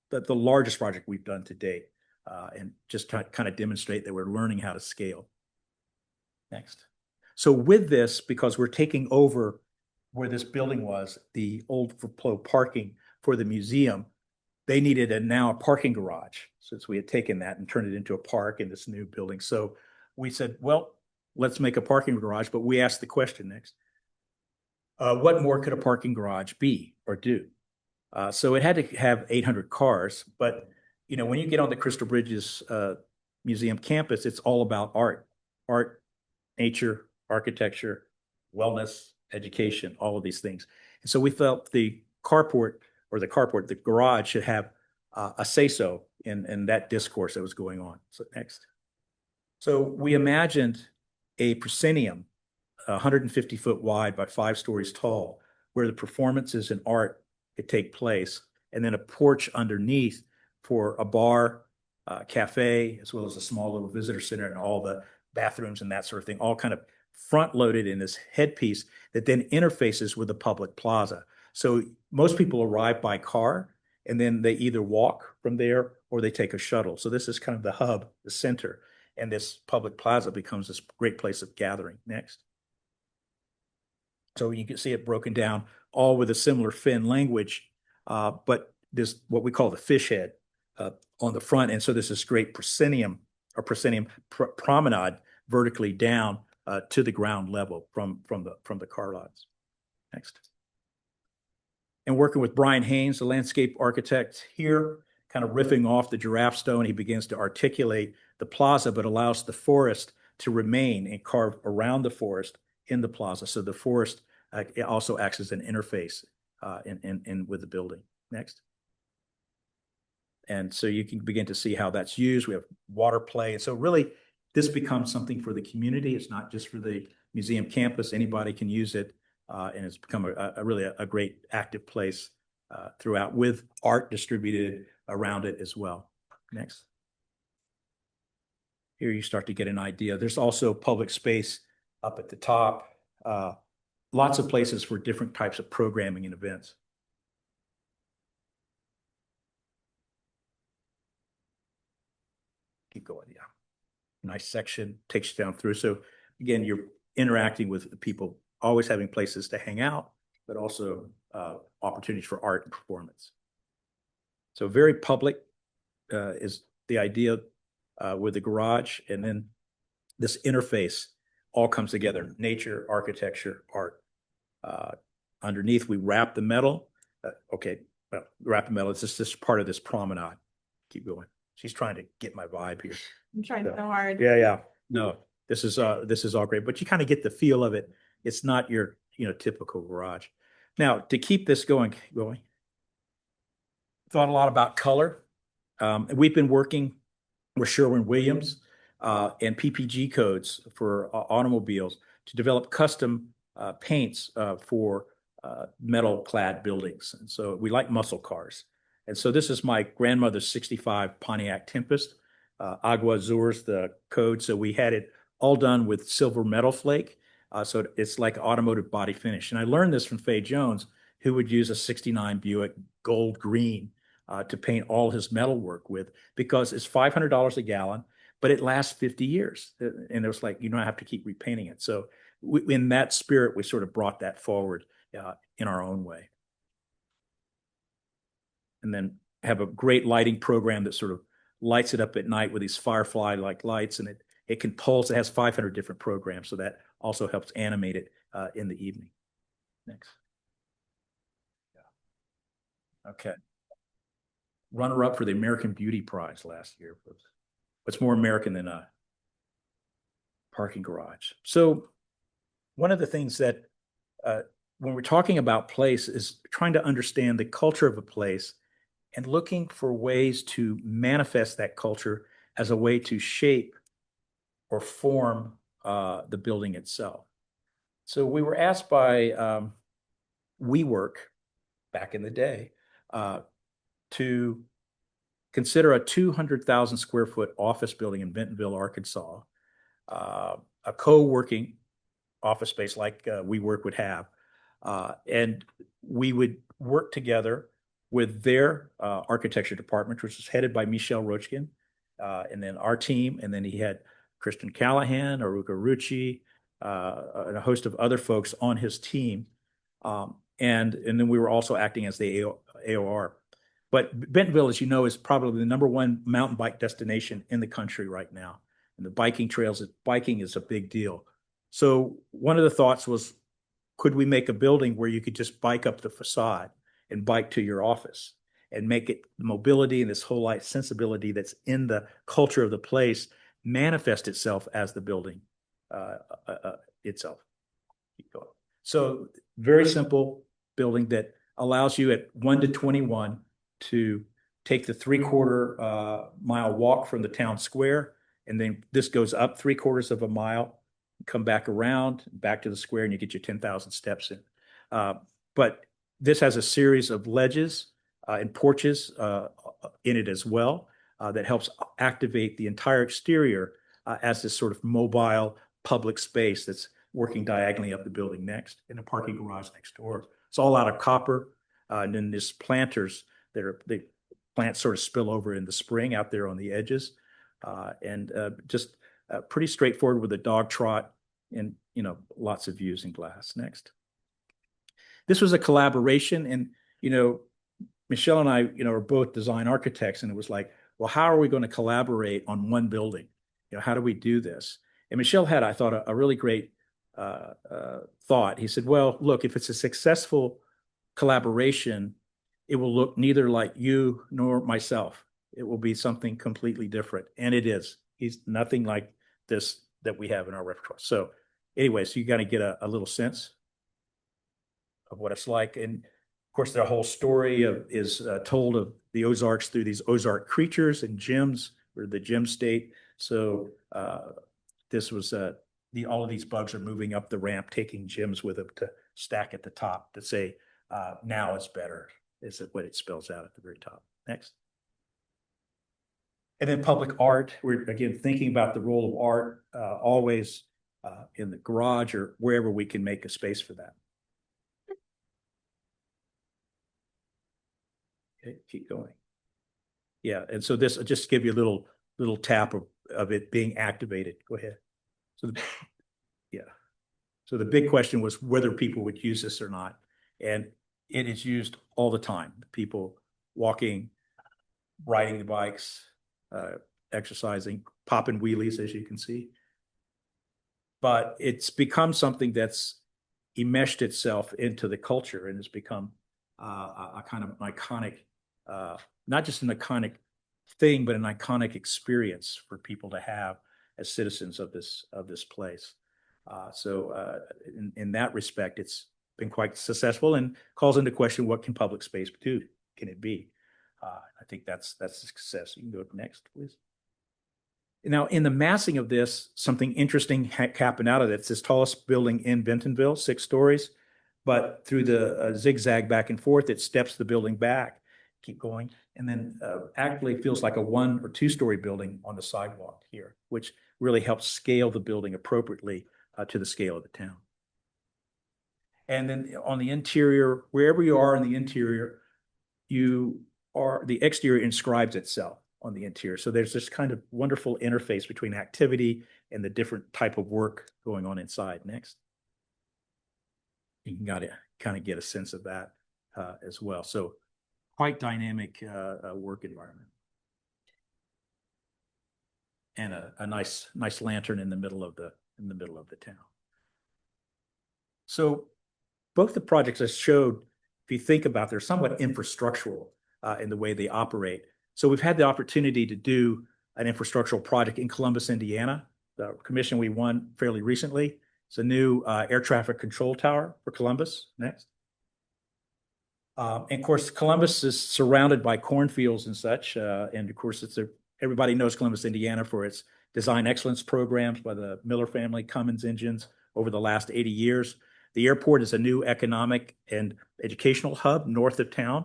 the largest project we've done to date, and just kind of demonstrate that we're learning how to scale. Next. So with this, because we're taking over where this building was, the old flow parking for the museum, they needed now a parking garage, since we had taken that and turned it into a park in this new building. So we said, well, let's make a parking garage, but we asked the question next. What more could a parking garage be or do? So it had to have 800 cars, but when you get on the Crystal Bridges Museum campus, it's all about art, nature, architecture, wellness, education, all of these things. And so we felt the garage should have a say-so in that discourse that was going on. So next. So we imagined a proscenium, 150-foot wide by 5 stories tall, where the performances and art could take place, and then a porch underneath for a bar, cafe, as well as a small little visitor center and all the bathrooms and that sort of thing, all kind of front-loaded in this headpiece that then interfaces with the public plaza. So most people arrive by car, and then they either walk from there or they take a shuttle. So this is kind of the hub, the center, and this public plaza becomes this great place of gathering. Next. So you can see it broken down all with a similar Finn language, but this what we call the fish head on the front. And so this is great proscenium promenade vertically down to the ground level from the car lots. Next. And working with Brian Haynes, the landscape architect here, kind of riffing off the giraffe stone, he begins to articulate the plaza, but allows the forest to remain and carve around the forest in the plaza. So the forest it also acts as an interface in with the building. Next. And so you can begin to see how that's used. We have water play. And so really, this becomes something for the community. It's not just for the museum campus. Anybody can use it. And it's become really a great active place throughout, with art distributed around it as well. Next. Here you start to get an idea. There's also public space up at the top. Lots of places for different types of programming and events. Keep going, yeah. Nice section, takes you down through. So again, you're interacting with the people, always having places to hang out, but also opportunities for art and performance. So very public is the idea with the garage, and then this interface all comes together: nature, architecture, art. Underneath, we wrap the metal. Wrap the metal. It's just this part of this promenade. Keep going. She's trying to get my vibe here. I'm trying so hard. Yeah. No, this is all great, but you kind of get the feel of it. It's not your, typical garage. Now, to keep this going, thought a lot about color. We've been working with Sherwin-Williams and PPG codes for automobiles to develop custom paints for metal-clad buildings. And so we like muscle cars. And so this is my grandmother's 65 Pontiac Tempest. Agua Azur's the code. So we had it all done with silver metal flake. So it's like automotive body finish. And I learned this from Fay Jones, who would use a 69 Buick gold green to paint all his metal work with, because it's $500 a gallon, but it lasts 50 years. And it was like, you don't have to keep repainting it. So in that spirit, we sort of brought that forward in our own way. And then have a great lighting program that sort of lights it up at night with these firefly-like lights, and it can pulse. It has 500 different programs, so that also helps animate it in the evening. Next. Yeah. Okay. Runner-up for the American Beauty Prize last year. What's more American than a parking garage? So one of the things that when we're talking about place is trying to understand the culture of a place and looking for ways to manifest that culture as a way to shape or form the building itself. So we were asked by WeWork back in the day to consider a 200,000 square foot office building in Bentonville, Arkansas, a co-working office space like WeWork would have. And we would work together with their architecture department, which was headed by Michelle Rochkin, and then our team. And then he had Kristen Callahan, Aruka Rucci, and a host of other folks on his team. And then we were also acting as the AOR. But Bentonville, as you know, is probably the #1 mountain bike destination in the country right now. And the biking trails, biking is a big deal. So one of the thoughts was, could we make a building where you could just bike up the facade and bike to your office and make it mobility and this whole light sensibility that's in the culture of the place manifest itself as the building itself. Keep going. So very simple building that allows you at 1 to 21 to take the 3/4 mile walk from the town square. And then this goes up 3/4 of a mile, come back around, back to the square, and you get your 10,000 steps in. But this has a series of ledges and porches in it as well that helps activate the entire exterior as this sort of mobile public space that's working diagonally up the building next, and a parking garage next door. It's all out of copper. And then there's planters the plants sort of spill over in the spring out there on the edges. And just pretty straightforward with a dog trot and, lots of views in glass. Next. This was a collaboration, and, Michelle and I, are both design architects, and it was like, well, how are we going to collaborate on one building? How do we do this? And Michelle had, I thought, a really great thought. He said, well, look, if it's a successful collaboration, it will look neither like you nor myself. It will be something completely different. And it is. He's nothing like this that we have in our repertoire. So anyway, so you got to get a little sense of what it's like. And of course, the whole story is told of the Ozarks through these Ozark creatures and gems, or the gem state. So this was all of these bugs are moving up the ramp, taking gems with them to stack at the top to say, now it's better, is what it spells out at the very top. Next. And then public art, we're again thinking about the role of art always in the garage or wherever we can make a space for that. Okay, keep going. Yeah, and so this just to give you a little tap of it being activated. Go ahead. So yeah. So the big question was whether people would use this or not. And it is used all the time. People walking, riding the bikes, exercising, popping wheelies, as you can see. But it's become something that's enmeshed itself into the culture and has become a kind of iconic, not just an iconic thing, but an iconic experience for people to have as citizens of this place. So in that respect, it's been quite successful and calls into question what can public space do? Can it be? I think that's a success. You can go next, please. Now, in the massing of this, something interesting happened out of it. It's this tallest building in Bentonville, 6 stories, but through the zigzag back and forth, it steps the building back. Keep going. And then actually feels like a 1 or 2 story building on the sidewalk here, which really helps scale the building appropriately to the scale of the town. And then on the interior, wherever you are in the interior, the exterior inscribes itself on the interior. So there's this kind of wonderful interface between activity and the different type of work going on inside. Next. You can kind of get a sense of that as well. So quite dynamic work environment. And a nice lantern in the middle of the town. So both the projects I showed, if you think about, they're somewhat infrastructural in the way they operate. So we've had the opportunity to do an infrastructural project in Columbus, Indiana. The commission we won fairly recently. It's a new air traffic control tower for Columbus. Next. And of course, Columbus is surrounded by cornfields and such. And of course, everybody knows Columbus, Indiana for its design excellence programs by the Miller family Cummins engines over the last 80 years. The airport is a new economic and educational hub north of town.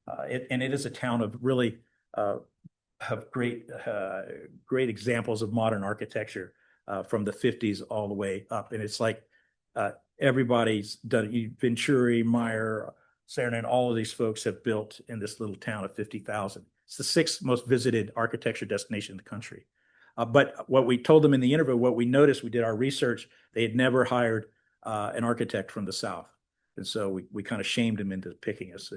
And it is a town of really have great examples of modern architecture from the 50s all the way up. And it's like everybody's done it. Venturi, Meyer, Saarinen, all of these folks have built in this little town of 50,000. It's the 6th most visited architecture destination in the country. But what we told them in the interview, what we noticed, we did our research, they had never hired an architect from the South. And so we kind of shamed them into picking us.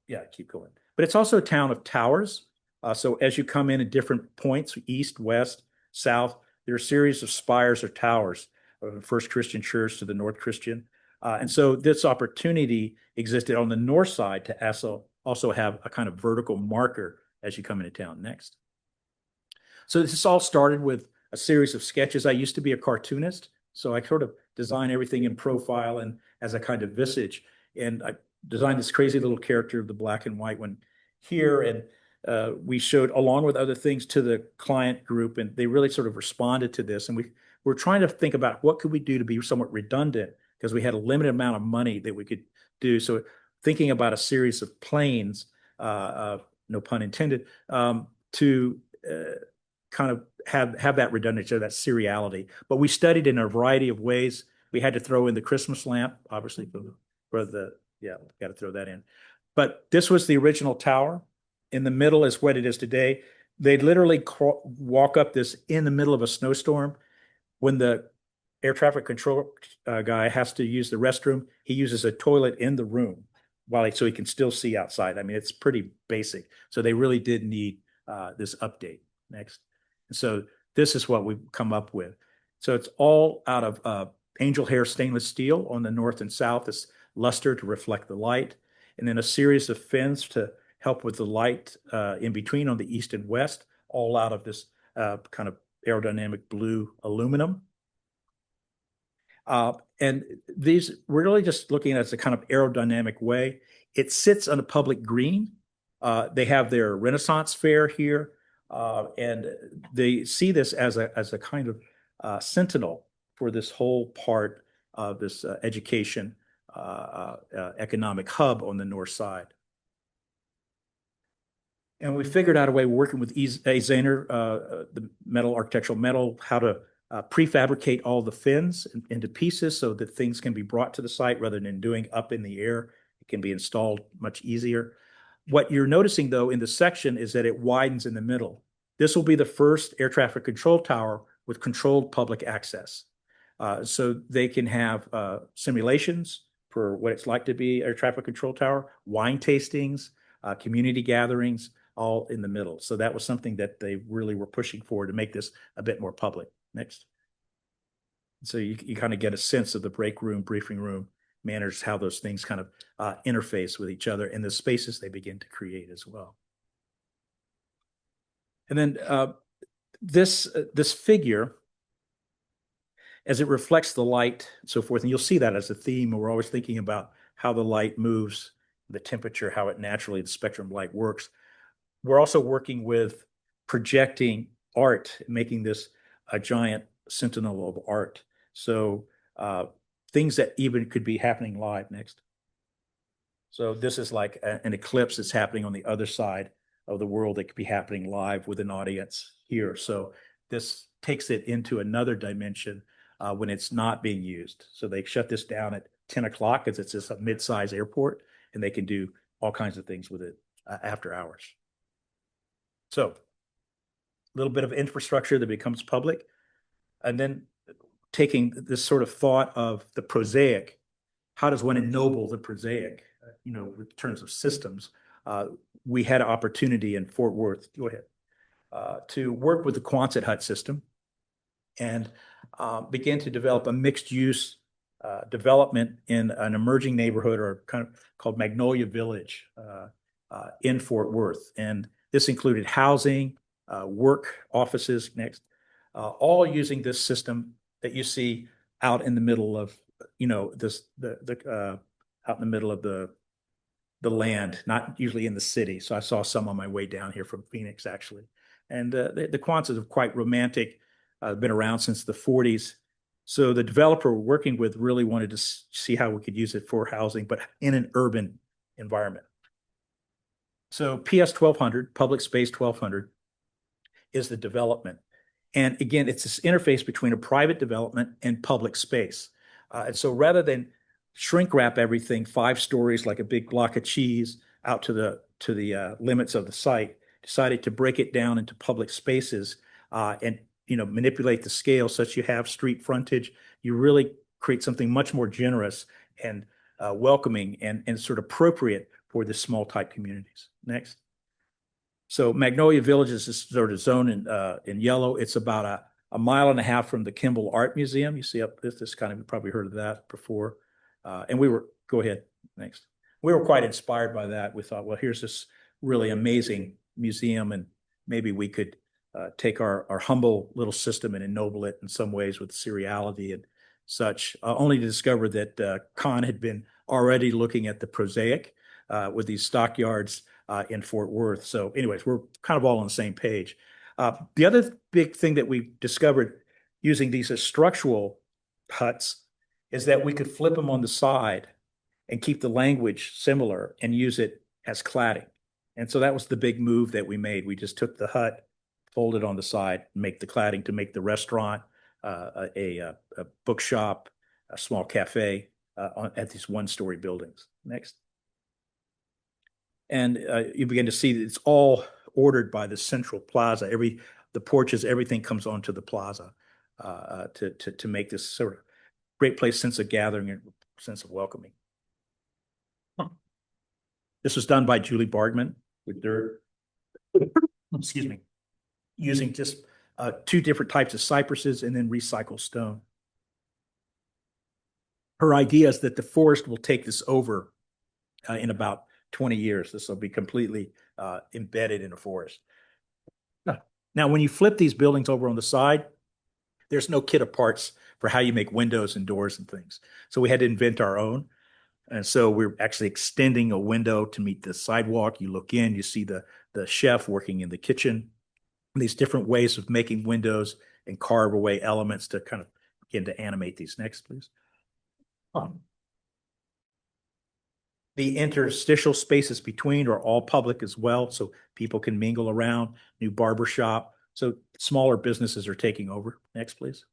Yeah, keep going. But it's also a town of towers. So as you come in at different points, east, west, south, there are a series of spires or towers of the First Christian Church to the North Christian. And so this opportunity existed on the north side to also have a kind of vertical marker as you come into town. Next. So this all started with a series of sketches. I used to be a cartoonist, so I sort of design everything in profile and as a kind of visage. And I designed this crazy little character of the black and white one here. And we showed, along with other things, to the client group, and they really sort of responded to this. And we were trying to think about what could we do to be somewhat redundant, because we had a limited amount of money that we could do. So thinking about a series of planes, no pun intended, to kind of have that redundancy, that seriality. But we studied in a variety of ways. We had to throw in the Christmas lamp, obviously, got to throw that in. But this was the original tower. In the middle is what it is today. They literally walk up this in the middle of a snowstorm. When the air traffic control guy has to use the restroom, he uses a toilet in the room so he can still see outside. I mean, it's pretty basic. So they really did need this update. Next. And so this is what we've come up with. So it's all out of angel hair stainless steel on the north and south, this luster to reflect the light, and then a series of fins to help with the light in between on the east and west, all out of this kind of aerodynamic blue aluminum. And these, we're really just looking at it as a kind of aerodynamic way. It sits on a public green. They have their Renaissance fair here, and they see this as a kind of sentinel for this whole part of this education economic hub on the north side. And we figured out a way working with A. Zahner, the architectural metal, how to prefabricate all the fins into pieces so that things can be brought to the site rather than doing up in the air. It can be installed much easier. What you're noticing, though, in the section is that it widens in the middle. This will be the first air traffic control tower with controlled public access. So they can have simulations for what it's like to be air traffic control tower, wine tastings, community gatherings, all in the middle. So that was something that they really were pushing for to make this a bit more public. Next. So you kind of get a sense of the break room, briefing room manners, how those things kind of interface with each other and the spaces they begin to create as well. And then this figure, as it reflects the light and so forth, and you'll see that as a theme, we're always thinking about how the light moves, the temperature, how it naturally, the spectrum of light works. We're also working with projecting art, making this a giant sentinel of art. So things that even could be happening live. Next. So this is like an eclipse that's happening on the other side of the world that could be happening live with an audience here. So this takes it into another dimension when it's not being used. So they shut this down at 10 o'clock because it's just a mid-size airport and they can do all kinds of things with it after hours. So a little bit of infrastructure that becomes public, and then taking this sort of thought of the prosaic, how does one ennoble the prosaic, in terms of systems? We had an opportunity in Fort Worth, go ahead, to work with the Quonset hut system and begin to develop a mixed use development in an emerging neighborhood or kind of called Magnolia Village in Fort Worth. And this included housing, work, offices, next, all using this system that you see out in the middle of, out in the middle of the land, not usually in the city. So I saw some on my way down here from Phoenix, actually. And the Quonsets are quite romantic, been around since the 40s. So the developer we're working with really wanted to see how we could use it for housing, but in an urban environment. So PS 1200, Public Space 1200, is the development. And again, it's this interface between a private development and public space. And so rather than shrink wrap everything 5 stories like a big block of cheese out to the limits of the site, decided to break it down into public spaces and manipulate the scale such you have street frontage. You really create something much more generous and welcoming and sort of appropriate for the small type communities. Next. So Magnolia Village is this sort of zone in yellow. It's about a mile and a half from the Kimball Art Museum. You see up this kind of, you probably heard of that before. And go ahead, next. We were quite inspired by that. We thought, well, here's this really amazing museum and maybe we could take our humble little system and ennoble it in some ways with seriality and such, only to discover that Con had been already looking at the prosaic with these stockyards in Fort Worth. So anyways, we're kind of all on the same page. The other big thing that we discovered using these as structural huts is that we could flip them on the side and keep the language similar and use it as cladding. And so that was the big move that we made. We just took the hut, folded on the side, make the cladding to make the restaurant, a bookshop, a small cafe at these 1-story buildings. Next. And you begin to see that it's all ordered by the central plaza. The porches, everything comes onto the plaza to make this sort of great place, sense of gathering and sense of welcoming. This was done by Julie Bargman with dirt. Excuse me. Using just 2 different types of cypresses and then recycled stone. Her idea is that the forest will take this over in about 20 years. This will be completely embedded in a forest. Now, when you flip these buildings over on the side, there's no kit of parts for how you make windows and doors and things. So we had to invent our own. And so we're actually extending a window to meet the sidewalk. You look in, you see the chef working in the kitchen. These different ways of making windows and carve away elements to kind of begin to animate these. Next, please. The interstitial spaces between are all public as well, so people can mingle around, new barber shop. So smaller businesses are taking over. Next, please.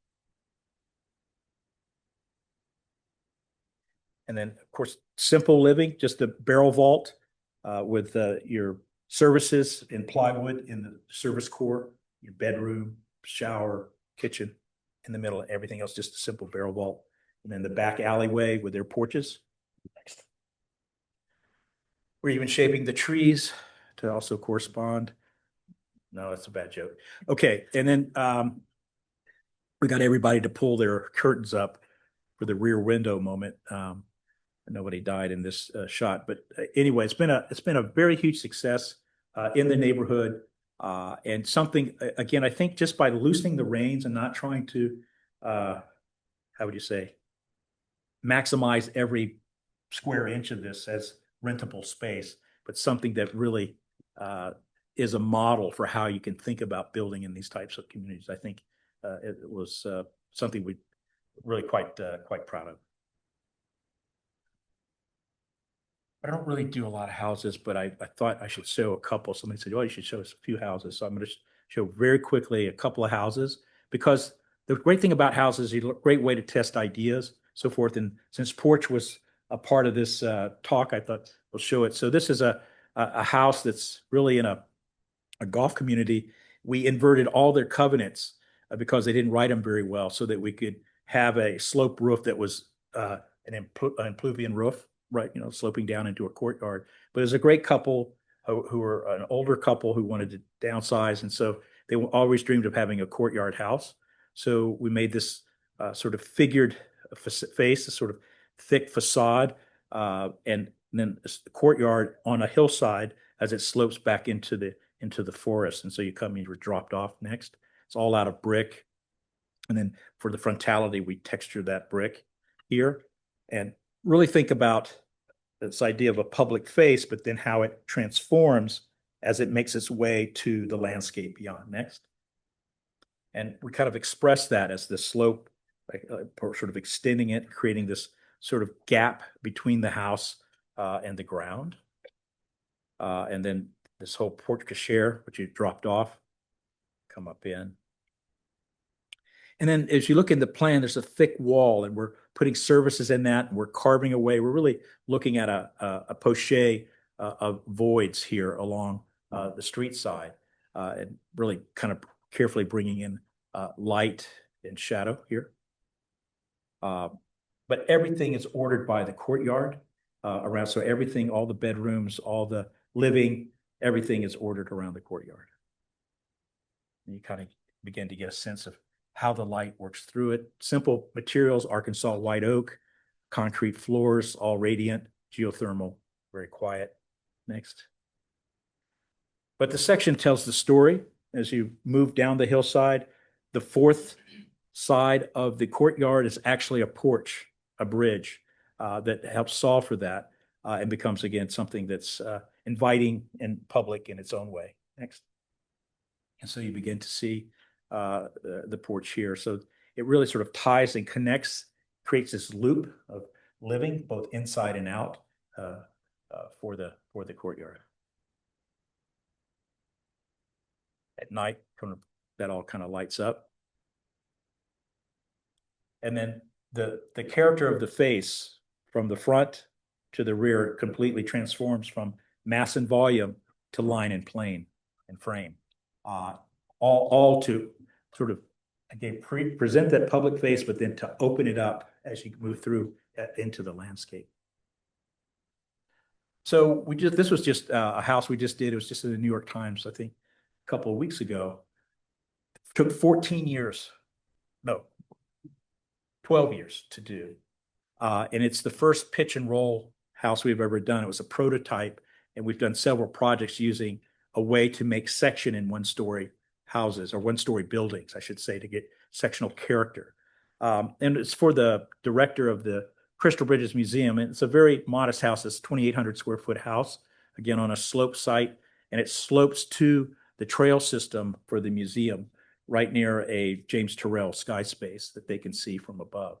And then, of course, simple living, just a barrel vault with your services in plywood in the service core, your bedroom, shower, kitchen in the middle, everything else just a simple barrel vault. And then the back alleyway with their porches. Next. We're even shaping the trees to also correspond. No, that's a bad joke. Okay, and then we got everybody to pull their curtains up for the rear window moment. Nobody died in this shot, but anyway, it's been a very huge success in the neighborhood, and something again. I think just by loosening the reins and not trying to, how would you say, maximize every square inch of this as rentable space, but something that really is a model for how you can think about building in these types of communities. I think it was something we really quite proud of. I don't really do a lot of houses, but I thought I should show a couple. Somebody said, "Oh, you should show us a few houses." So I'm going to show very quickly a couple of houses, because the great thing about houses is a great way to test ideas, so forth. And since Porch was a part of this talk, I thought we'll show it. So this is a house that's really in a golf community. We inverted all their covenants because they didn't write them very well, so that we could have a slope roof that was an impluvian roof, right, sloping down into a courtyard. But there's a great couple who were an older couple who wanted to downsize, and so they always dreamed of having a courtyard house. So we made this sort of figured face, a sort of thick facade, and then the courtyard on a hillside as it slopes back into the forest. And so you come and you're dropped off next. It's all out of brick. And then for the frontality, we texture that brick here, and really think about this idea of a public face, but then how it transforms as it makes its way to the landscape beyond. Next. And we kind of express that as the slope, sort of extending it, creating this sort of gap between the house and the ground. And then this whole porte cochere, which you dropped off, come up in. And then as you look in the plan, there's a thick wall, and we're putting services in that, and we're carving away. We're really looking at a poche of voids here along the street side, and really kind of carefully bringing in light and shadow here. But everything is ordered by the courtyard around. So everything, all the bedrooms, all the living, everything is ordered around the courtyard. And you kind of begin to get a sense of how the light works through it. Simple materials, Arkansas white oak, concrete floors, all radiant, geothermal, very quiet. Next. But the section tells the story as you move down the hillside. The fourth side of the courtyard is actually a porch, a bridge that helps solve for that and becomes, again, something that's inviting and public in its own way. Next. And so you begin to see the porch here. So it really sort of ties and connects, creates this loop of living both inside and out for the courtyard. At night, that all kind of lights up. And then the character of the face from the front to the rear completely transforms from mass and volume to line and plane and frame. All to sort of, again, present that public face, but then to open it up as you move through into the landscape. So this was just a house we just did. It was just in the New York Times, I think, a couple of weeks ago. It took 14 years, no, 12 years to do. And it's the first pitch and roll house we've ever done. It was a prototype, and we've done several projects using a way to make section in one-story houses, or one-story buildings, I should say, to get sectional character. And it's for the director of the Crystal Bridges Museum. And it's a very modest house. It's a 2,800 square foot house, again, on a slope site. And it slopes to the trail system for the museum right near a James Turrell sky space that they can see from above.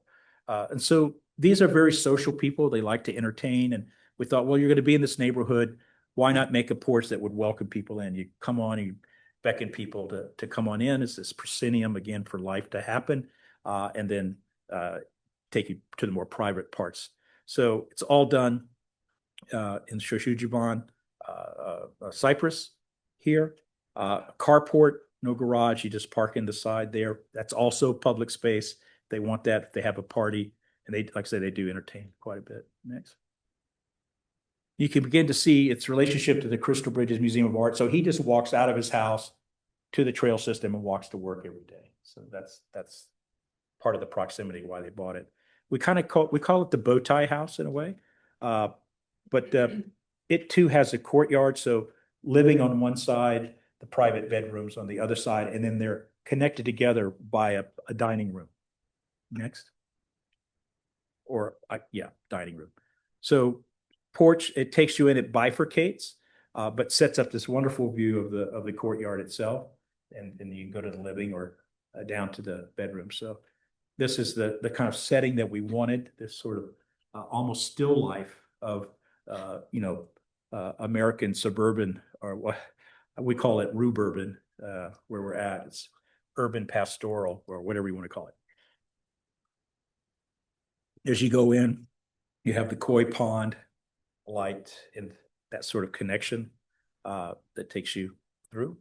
And so these are very social people. They like to entertain and we thought, well, you're going to be in this neighborhood. Why not make a porch that would welcome people in? You come on, you beckon people to come on in. It's this proscenium again for life to happen, and then take you to the more private parts. So it's all done in Shoshujiban, Cyprus here. Carport, no garage. You just park in the side there. That's also public space. They want that if they have a party, and they, like I say, they do entertain quite a bit. Next. You can begin to see its relationship to the Crystal Bridges Museum of Art. So he just walks out of his house to the trail system and walks to work every day. So that's part of the proximity why they bought it. We call it the bow tie house in a way, but it too has a courtyard. So living on one side, the private bedrooms on the other side, and then they're connected together by a dining room. Next, dining room. So porch, it takes you in, it bifurcates, but sets up this wonderful view of the courtyard itself, and you can go to the living or down to the bedroom. So this is the kind of setting that we wanted, this sort of almost still life of American suburban, or what we call it ruburban, where we're at. It's urban pastoral, or whatever you want to call it. As you go in, you have the koi pond, light, and that sort of connection that takes you through.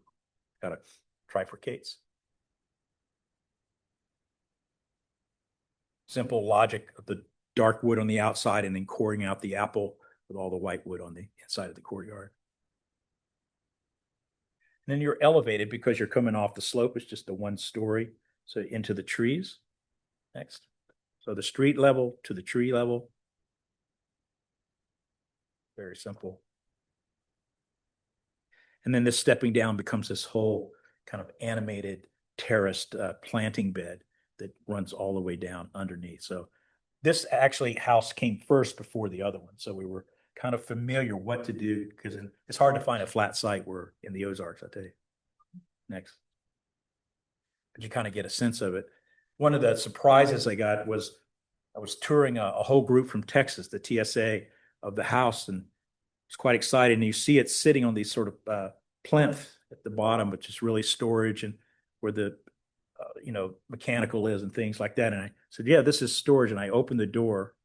Kind of trifurcates. Simple logic of the dark wood on the outside and then coring out the apple with all the white wood on the inside of the courtyard. And then you're elevated because you're coming off the slope. It's just a one story, so into the trees. Next. So the street level to the tree level. Very simple. And then this stepping down becomes this whole kind of animated terraced planting bed that runs all the way down underneath. So this actually house came first before the other one. So we were kind of familiar what to do, because it's hard to find a flat site where in the Ozarks, I'll tell you. Next. But you kind of get a sense of it. One of the surprises I got was I was touring a whole group from Texas, the TSA of the house, and it's quite exciting. And you see it sitting on these sort of plinth at the bottom, which is really storage and where the mechanical is and things like that. And I said, yeah, this is storage. And I opened the door,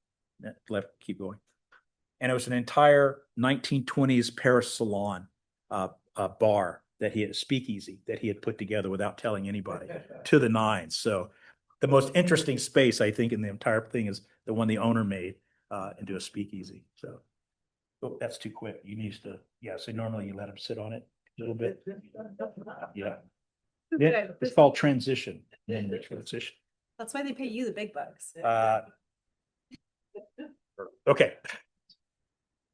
keep going. And it was an entire 1920s Paris salon bar that he had, a speakeasy that he had put together without telling anybody to the nines. So the most interesting space, I think, in the entire thing is the one the owner made into a speakeasy. So that's too quick. You need to, so normally you let him sit on it a little bit. Yeah. It's called transition. Transition. That's why they pay you the big bucks. Okay.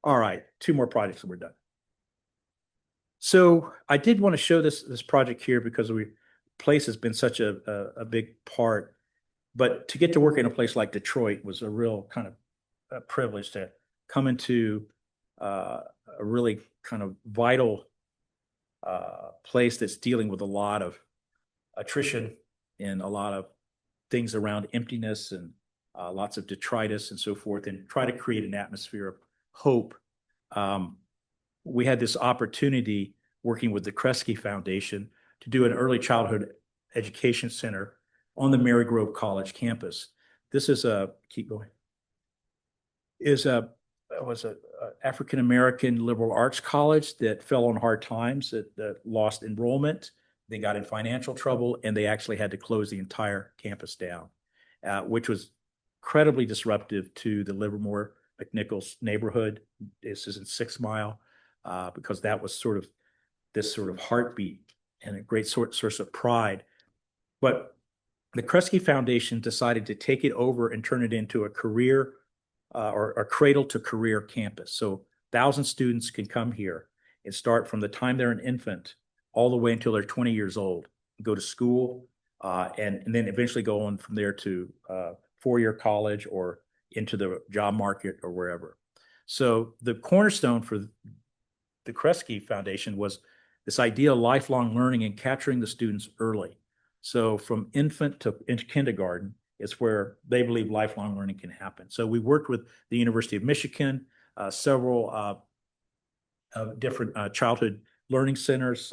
All right. 2 more projects and we're done. So I did want to show this project here because place has been such a big part. But to get to work in a place like Detroit was a real kind of a privilege to come into a really kind of vital place that's dealing with a lot of attrition and a lot of things around emptiness and lots of detritus and so forth, and try to create an atmosphere of hope. We had this opportunity working with the Kresge Foundation to do an early childhood education center on the Marygrove College campus. This is was a African-American liberal arts college that fell on hard times, that lost enrollment. They got in financial trouble, and they actually had to close the entire campus down, which was incredibly disruptive to the Livermore McNichols neighborhood. This is in 6 Mile, because that was sort of this sort of heartbeat and a great source of pride. But the Kresge Foundation decided to take it over and turn it into a career or a cradle to career campus. So 1,000 students can come here and start from the time they're an infant all the way until they're 20 years old, go to school, and then eventually go on from there to 4-year college or into the job market or wherever. So the cornerstone for the Kresge Foundation was this idea of lifelong learning and capturing the students early. So from infant to into kindergarten is where they believe lifelong learning can happen. So we worked with the University of Michigan, several different childhood learning centers,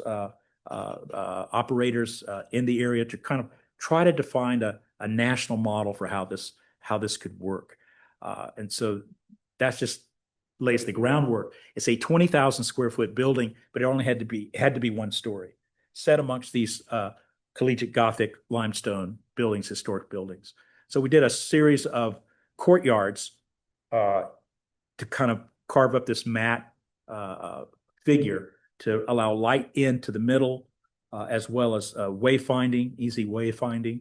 operators in the area to kind of try to define a national model for how this could work. And so that's just lays the groundwork. It's a 20,000 square foot building, but it only had to be one story, set amongst these collegiate Gothic limestone buildings, historic buildings. So we did a series of courtyards to kind of carve up this matte figure to allow light into the middle, as well as wayfinding, easy wayfinding,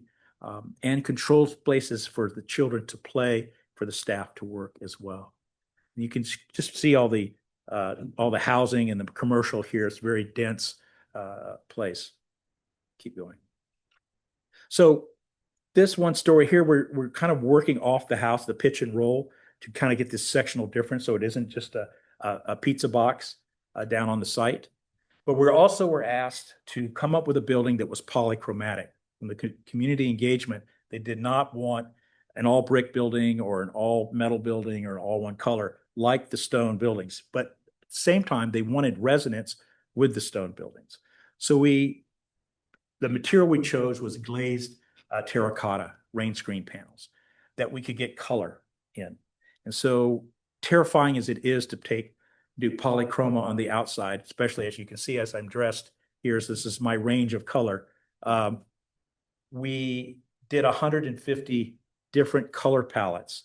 and controlled places for the children to play, for the staff to work as well. And you can just see all the housing and the commercial here. It's a very dense place. Keep going. So this one story here, we're kind of working off the house, the pitch and roll, to kind of get this sectional difference, so it isn't just a pizza box down on the site. But we're asked to come up with a building that was polychromatic. From the community engagement, they did not want an all brick building or an all metal building or all one color like the stone buildings. But at the same time, they wanted resonance with the stone buildings. So the material we chose was glazed terracotta rain screen panels that we could get color in. And so terrifying as it is to do polychroma on the outside, especially as you can see as I'm dressed here, so this is my range of color. We did 150 different color palettes,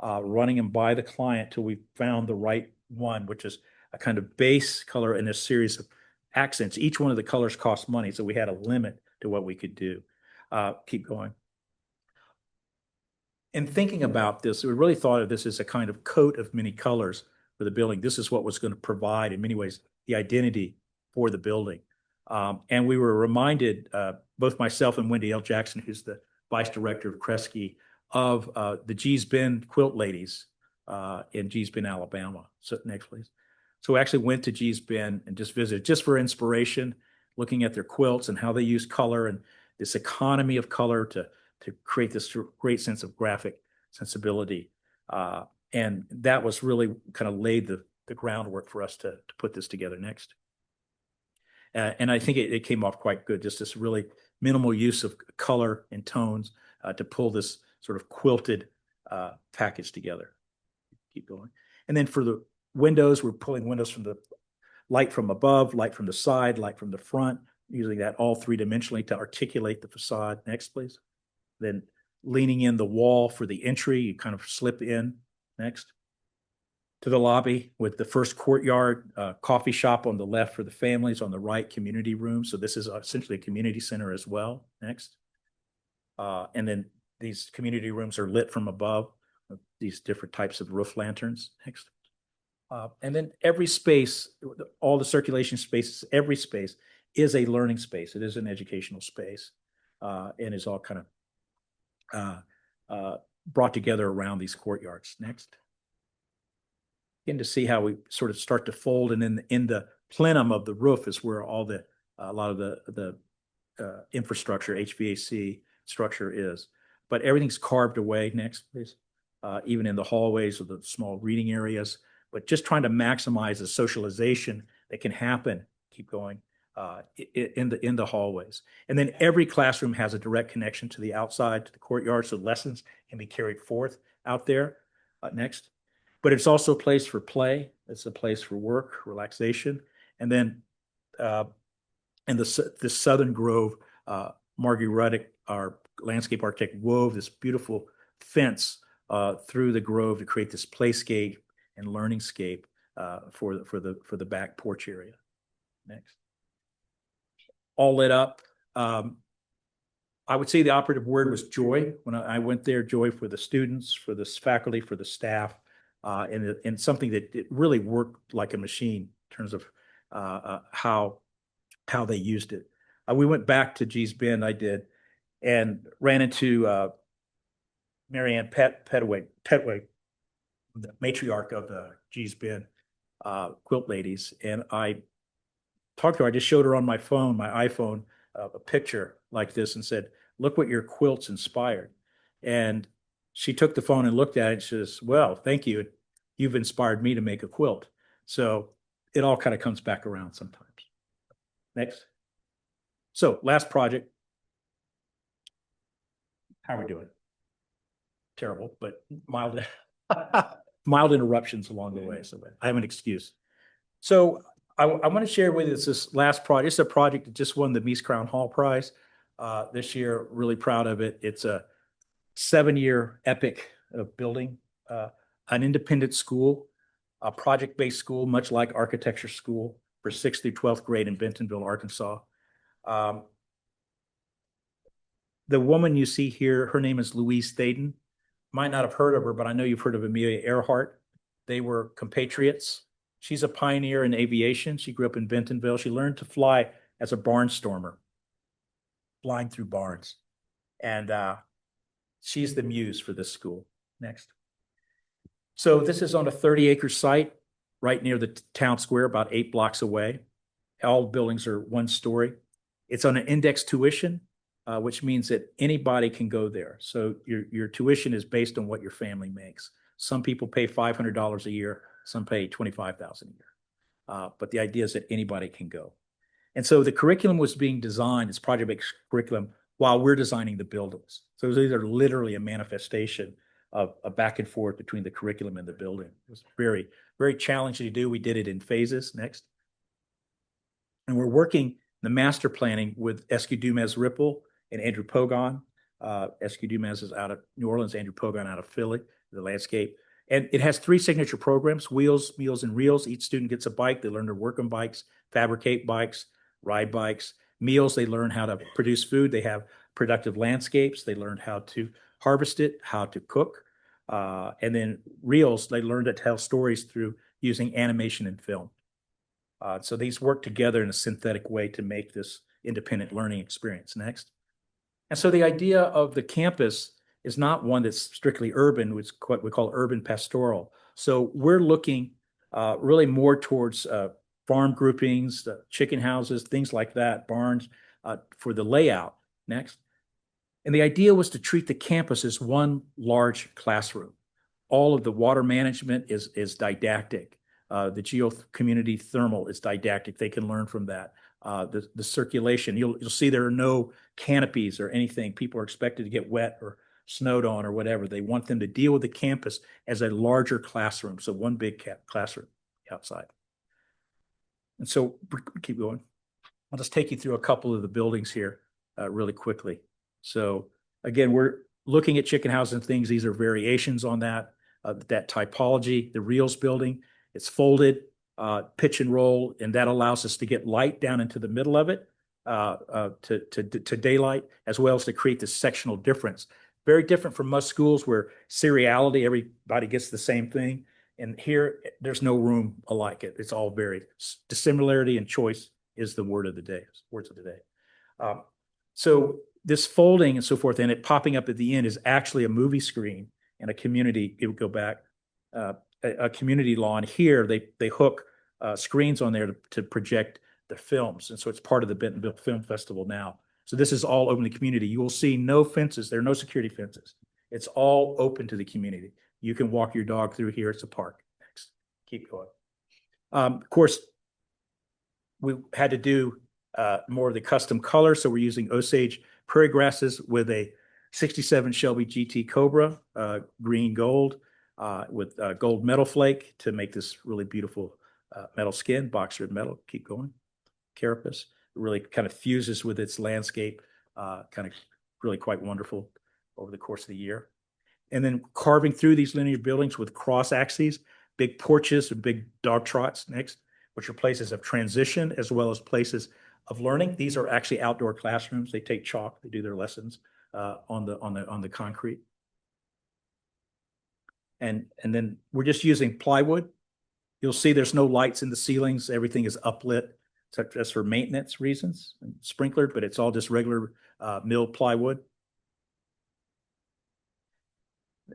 running them by the client till we found the right one, which is a kind of base color and a series of accents. Each one of the colors cost money, so we had a limit to what we could do. Keep going. In thinking about this, we really thought of this as a kind of coat of many colors for the building. This is what was going to provide, in many ways, the identity for the building. And we were reminded, both myself and Wendy L. Jackson, who's the vice director of Kresge, of the Gee's Bend quilt ladies in Gee's Bend, Alabama. So next, please. So we actually went to Gee's Bend and just visited, just for inspiration, looking at their quilts and how they use color and this economy of color to create this great sense of graphic sensibility. And that was really kind of laid the groundwork for us to put this together next. And I think it came off quite good, just this really minimal use of color and tones to pull this sort of quilted package together. Keep going. And then for the windows, we're pulling windows from the light from above, light from the side, light from the front, using that all three-dimensionally to articulate the facade. Next, please. Then leaning in the wall for the entry, you kind of slip in. Next. To the lobby with the first courtyard, coffee shop on the left for the families, on the right, community room. So this is essentially a community center as well. Next. And then these community rooms are lit from above, these different types of roof lanterns. Next. And then every space, all the circulation spaces, every space is a learning space. It is an educational space, and is all kind of brought together around these courtyards. Next. Again, to see how we sort of start to fold, and then in the plenum of the roof is where all a lot of the infrastructure, HVAC structure is. But everything's carved away. Next, please. Even in the hallways or the small reading areas, but just trying to maximize the socialization that can happen. Keep going. In the hallways. And then every classroom has a direct connection to the outside, to the courtyard, so lessons can be carried forth out there. Next. But it's also a place for play. It's a place for work, relaxation. And then in the Southern Grove, Margie Ruddick, our landscape architect, wove this beautiful fence through the grove to create this playscape and learningscape for the back porch area. Next. All lit up. I would say the operative word was joy. When I went there, joy for the students, for the faculty, for the staff, and something that it really worked like a machine in terms of how they used it. We went back to Gee's Bend, I did, and ran into Marianne Petway, the matriarch of the Gee's Bend quilt ladies, and I talked to her. I just showed her on my iPhone, a picture like this and said, "Look what your quilts inspired." And she took the phone and looked at it and she says, "Well, thank you. you've inspired me to make a quilt. So it all kind of comes back around sometimes. Next. So last project. How are we doing? Terrible, but mild, mild interruptions along the way. So I have an excuse. So I want to share with you this last project. It's a project that just won the Mies Crown Hall Prize this year. Really proud of it. It's a 7-year epic of building an independent school, a project-based school, much like architecture school for 6th through 12th grade in Bentonville, Arkansas. The woman you see here, her name is Louise Thaden. Might not have heard of her, but I know you've heard of Amelia Earhart. They were compatriots. She's a pioneer in aviation. She grew up in Bentonville. She learned to fly as a barnstormer, flying through barns. And she's the muse for this school. Next. So this is on a 30-acre site right near the town square, about 8 blocks away. All buildings are 1 story. It's on an index tuition, which means that anybody can go there. So your tuition is based on what your family makes. Some people pay $500 a year. Some pay $25,000 a year. But the idea is that anybody can go. And so the curriculum was being designed, it's project-based curriculum, while we're designing the buildings. So these are literally a manifestation of a back and forth between the curriculum and the building. It was very, very challenging to do. We did it in phases. Next. And we're working the master planning with Eskew Dumez Ripple and Andrew Pogon. Eskew Dumez is out of New Orleans, Andrew Pogon out of Philly, the landscape. And it has 3 signature programs: Wheels, Meals, and Reels. Each student gets a bike. They learn to work on bikes, fabricate bikes, ride bikes. Meals, they learn how to produce food. They have productive landscapes. They learn how to harvest it, how to cook. And then Reels, they learn to tell stories through using animation and film. So these work together in a synthetic way to make this independent learning experience. Next. And so the idea of the campus is not one that's strictly urban, which is what we call urban pastoral. So we're looking really more towards farm groupings, chicken houses, things like that, barns for the layout. Next. And the idea was to treat the campus as one large classroom. All of the water management is didactic. The geo-community thermal is didactic. They can learn from that. The circulation, you'll see there are no canopies or anything. People are expected to get wet or snowed on or whatever. They want them to deal with the campus as a larger classroom. So one big classroom outside. And so keep going. I'll just take you through a couple of the buildings here really quickly. So again, we're looking at chicken houses and things. These are variations on that typology. The Reels building, it's folded, pitch and roll, and that allows us to get light down into the middle of it to daylight, as well as to create this sectional difference. Very different from most schools where seriality, everybody gets the same thing. And here, there's no room alike. It's all varied. Dissimilarity and choice is the word of the day, words of the day. So this folding and so forth, and it popping up at the end is actually a movie screen and a community, it would go back, a community lawn. Here, they hook screens on there to project the films. And so it's part of the Bentonville Film Festival now. So this is all open to the community. You will see no fences. There are no security fences. It's all open to the community. You can walk your dog through here. It's a park. Next. Keep going. Of course, we had to do more of the custom color. So we're using Osage prairie grasses with a 67 Shelby GT Cobra, green gold, with gold metal flake to make this really beautiful metal skin, boxered metal. Keep going. Carapace really kind of fuses with its landscape, kind of really quite wonderful over the course of the year. And then carving through these linear buildings with cross axes, big porches and big dog trots next, which are places of transition as well as places of learning. These are actually outdoor classrooms. They take chalk, they do their lessons on the concrete. And then we're just using plywood. You'll see there's no lights in the ceilings. Everything is uplit. That's for maintenance reasons, and sprinklered, but it's all just regular milled plywood.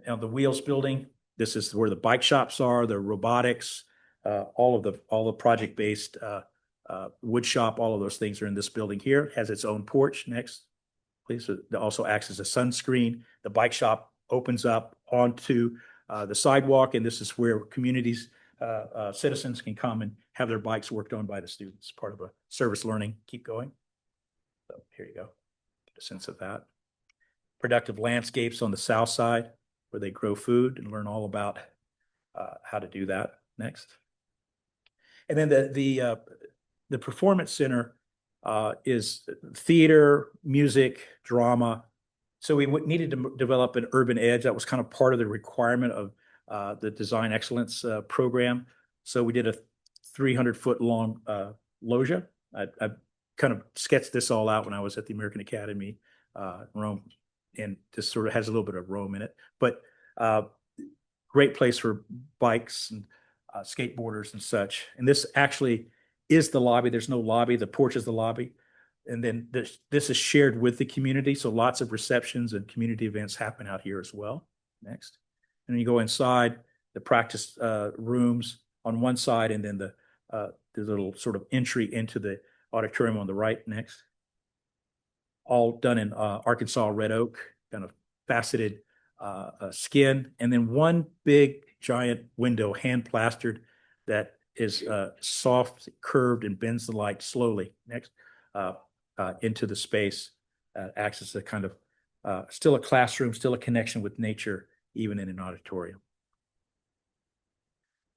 Now the Wheels building, this is where the bike shops are, the robotics, all the project-based wood shop, all of those things are in this building here. It has its own porch. Next, please. It also acts as a sunscreen. The bike shop opens up onto the sidewalk, and this is where communities, citizens can come and have their bikes worked on by the students, part of a service learning. Keep going. So here you go. Get a sense of that. Productive landscapes on the south side where they grow food and learn all about how to do that. Next. And then the performance center is theater, music, drama. So we needed to develop an urban edge. That was kind of part of the requirement of the Design Excellence program. So we did a 300-foot long loggia. I kind of sketched this all out when I was at the American Academy, Rome, and this sort of has a little bit of Rome in it. But great place for bikes and skateboarders and such. And this actually is the lobby. There's no lobby. The porch is the lobby. And then this is shared with the community. So lots of receptions and community events happen out here as well. Next. And then you go inside the practice rooms on one side, and then the little sort of entry into the auditorium on the right. Next. All done in Arkansas red oak, kind of faceted skin. And then one big giant window, hand plastered, that is soft, curved, and bends the light slowly. Next. Into the space, acts as a kind of still a classroom, still a connection with nature, even in an auditorium.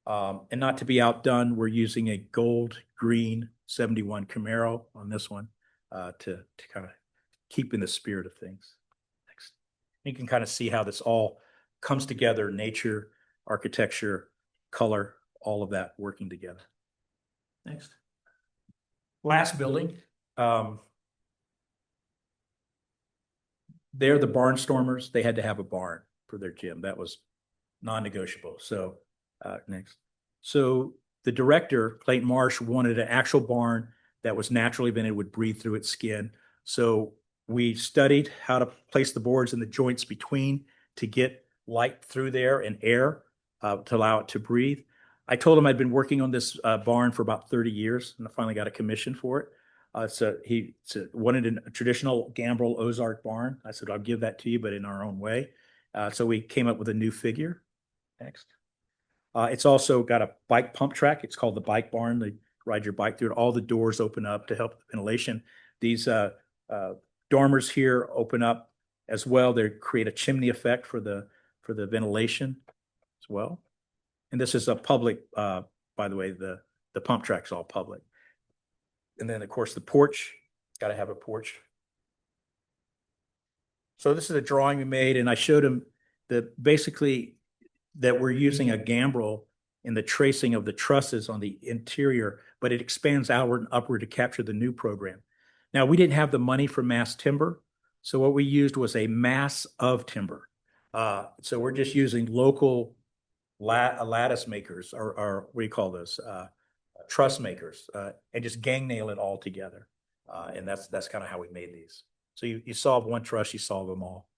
And not to be outdone, we're using a gold green 71 Camaro on this one to kind of keep in the spirit of things. Next. You can kind of see how this all comes together, nature, architecture, color, all of that working together. Next. Last building. They're the barnstormers. They had to have a barn for their gym. That was non-negotiable. So next. So the director, Clayton Marsh, wanted an actual barn that was naturally vented, would breathe through its skin. So we studied how to place the boards in the joints between to get light through there and air to allow it to breathe. I told him I'd been working on this barn for about 30 years, and I finally got a commission for it. So he wanted a traditional gambrel Ozark barn. I said, I'll give that to you, but in our own way. So we came up with a new figure. Next. It's also got a bike pump track. It's called the bike barn. They ride your bike through it. All the doors open up to help ventilation. These dormers here open up as well. They create a chimney effect for the ventilation as well. And this is a public, by the way, the pump track's all public. And then, of course, the porch, got to have a porch. So this is a drawing we made, and I showed him that basically that we're using a gambrel in the tracing of the trusses on the interior, but it expands outward and upward to capture the new program. Now, we didn't have the money for mass timber, so what we used was a mass of timber. So we're just using local lattice makers, or what do you call this? Truss makers, and just gang nail it all together. And that's kind of how we made these. So you solve one truss, you solve them all.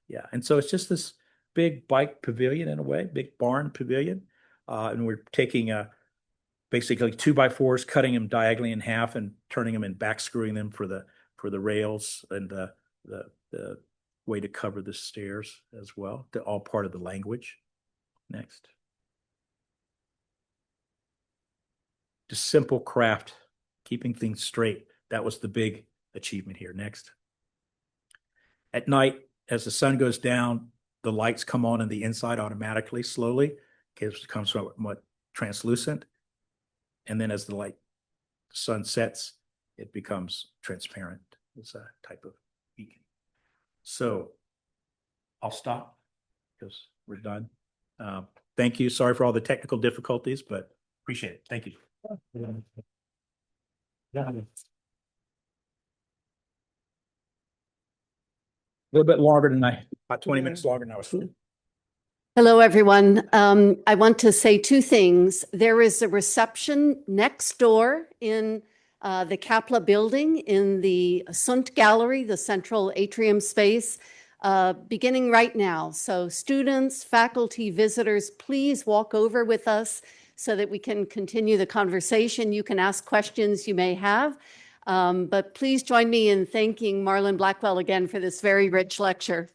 Yeah. And so it's just this big bike pavilion in a way, big barn pavilion. And we're taking basically 2x4s, cutting them diagonally in half and turning them and back screwing them for the rails and the way to cover the stairs as well. They're all part of the language. Next. Just simple craft, keeping things straight. That was the big achievement here. Next. At night, as the sun goes down, the lights come on in the inside automatically, slowly, because it becomes somewhat translucent. And then as the sun sets, it becomes transparent. It's a type of beacon. So I'll stop because we're done. Thank you. Sorry for all the technical difficulties, but appreciate it. Thank you. Yeah. A little bit longer than about 20 minutes longer than I was. Hello, everyone. I want to say two things. There is a reception next door in the CAPLA building in the Sunt Gallery, the central atrium space, beginning right now. So students, faculty, visitors, please walk over with us so that we can continue the conversation. You can ask questions you may have, but please join me in thanking Marlon Blackwell again for this very rich lecture.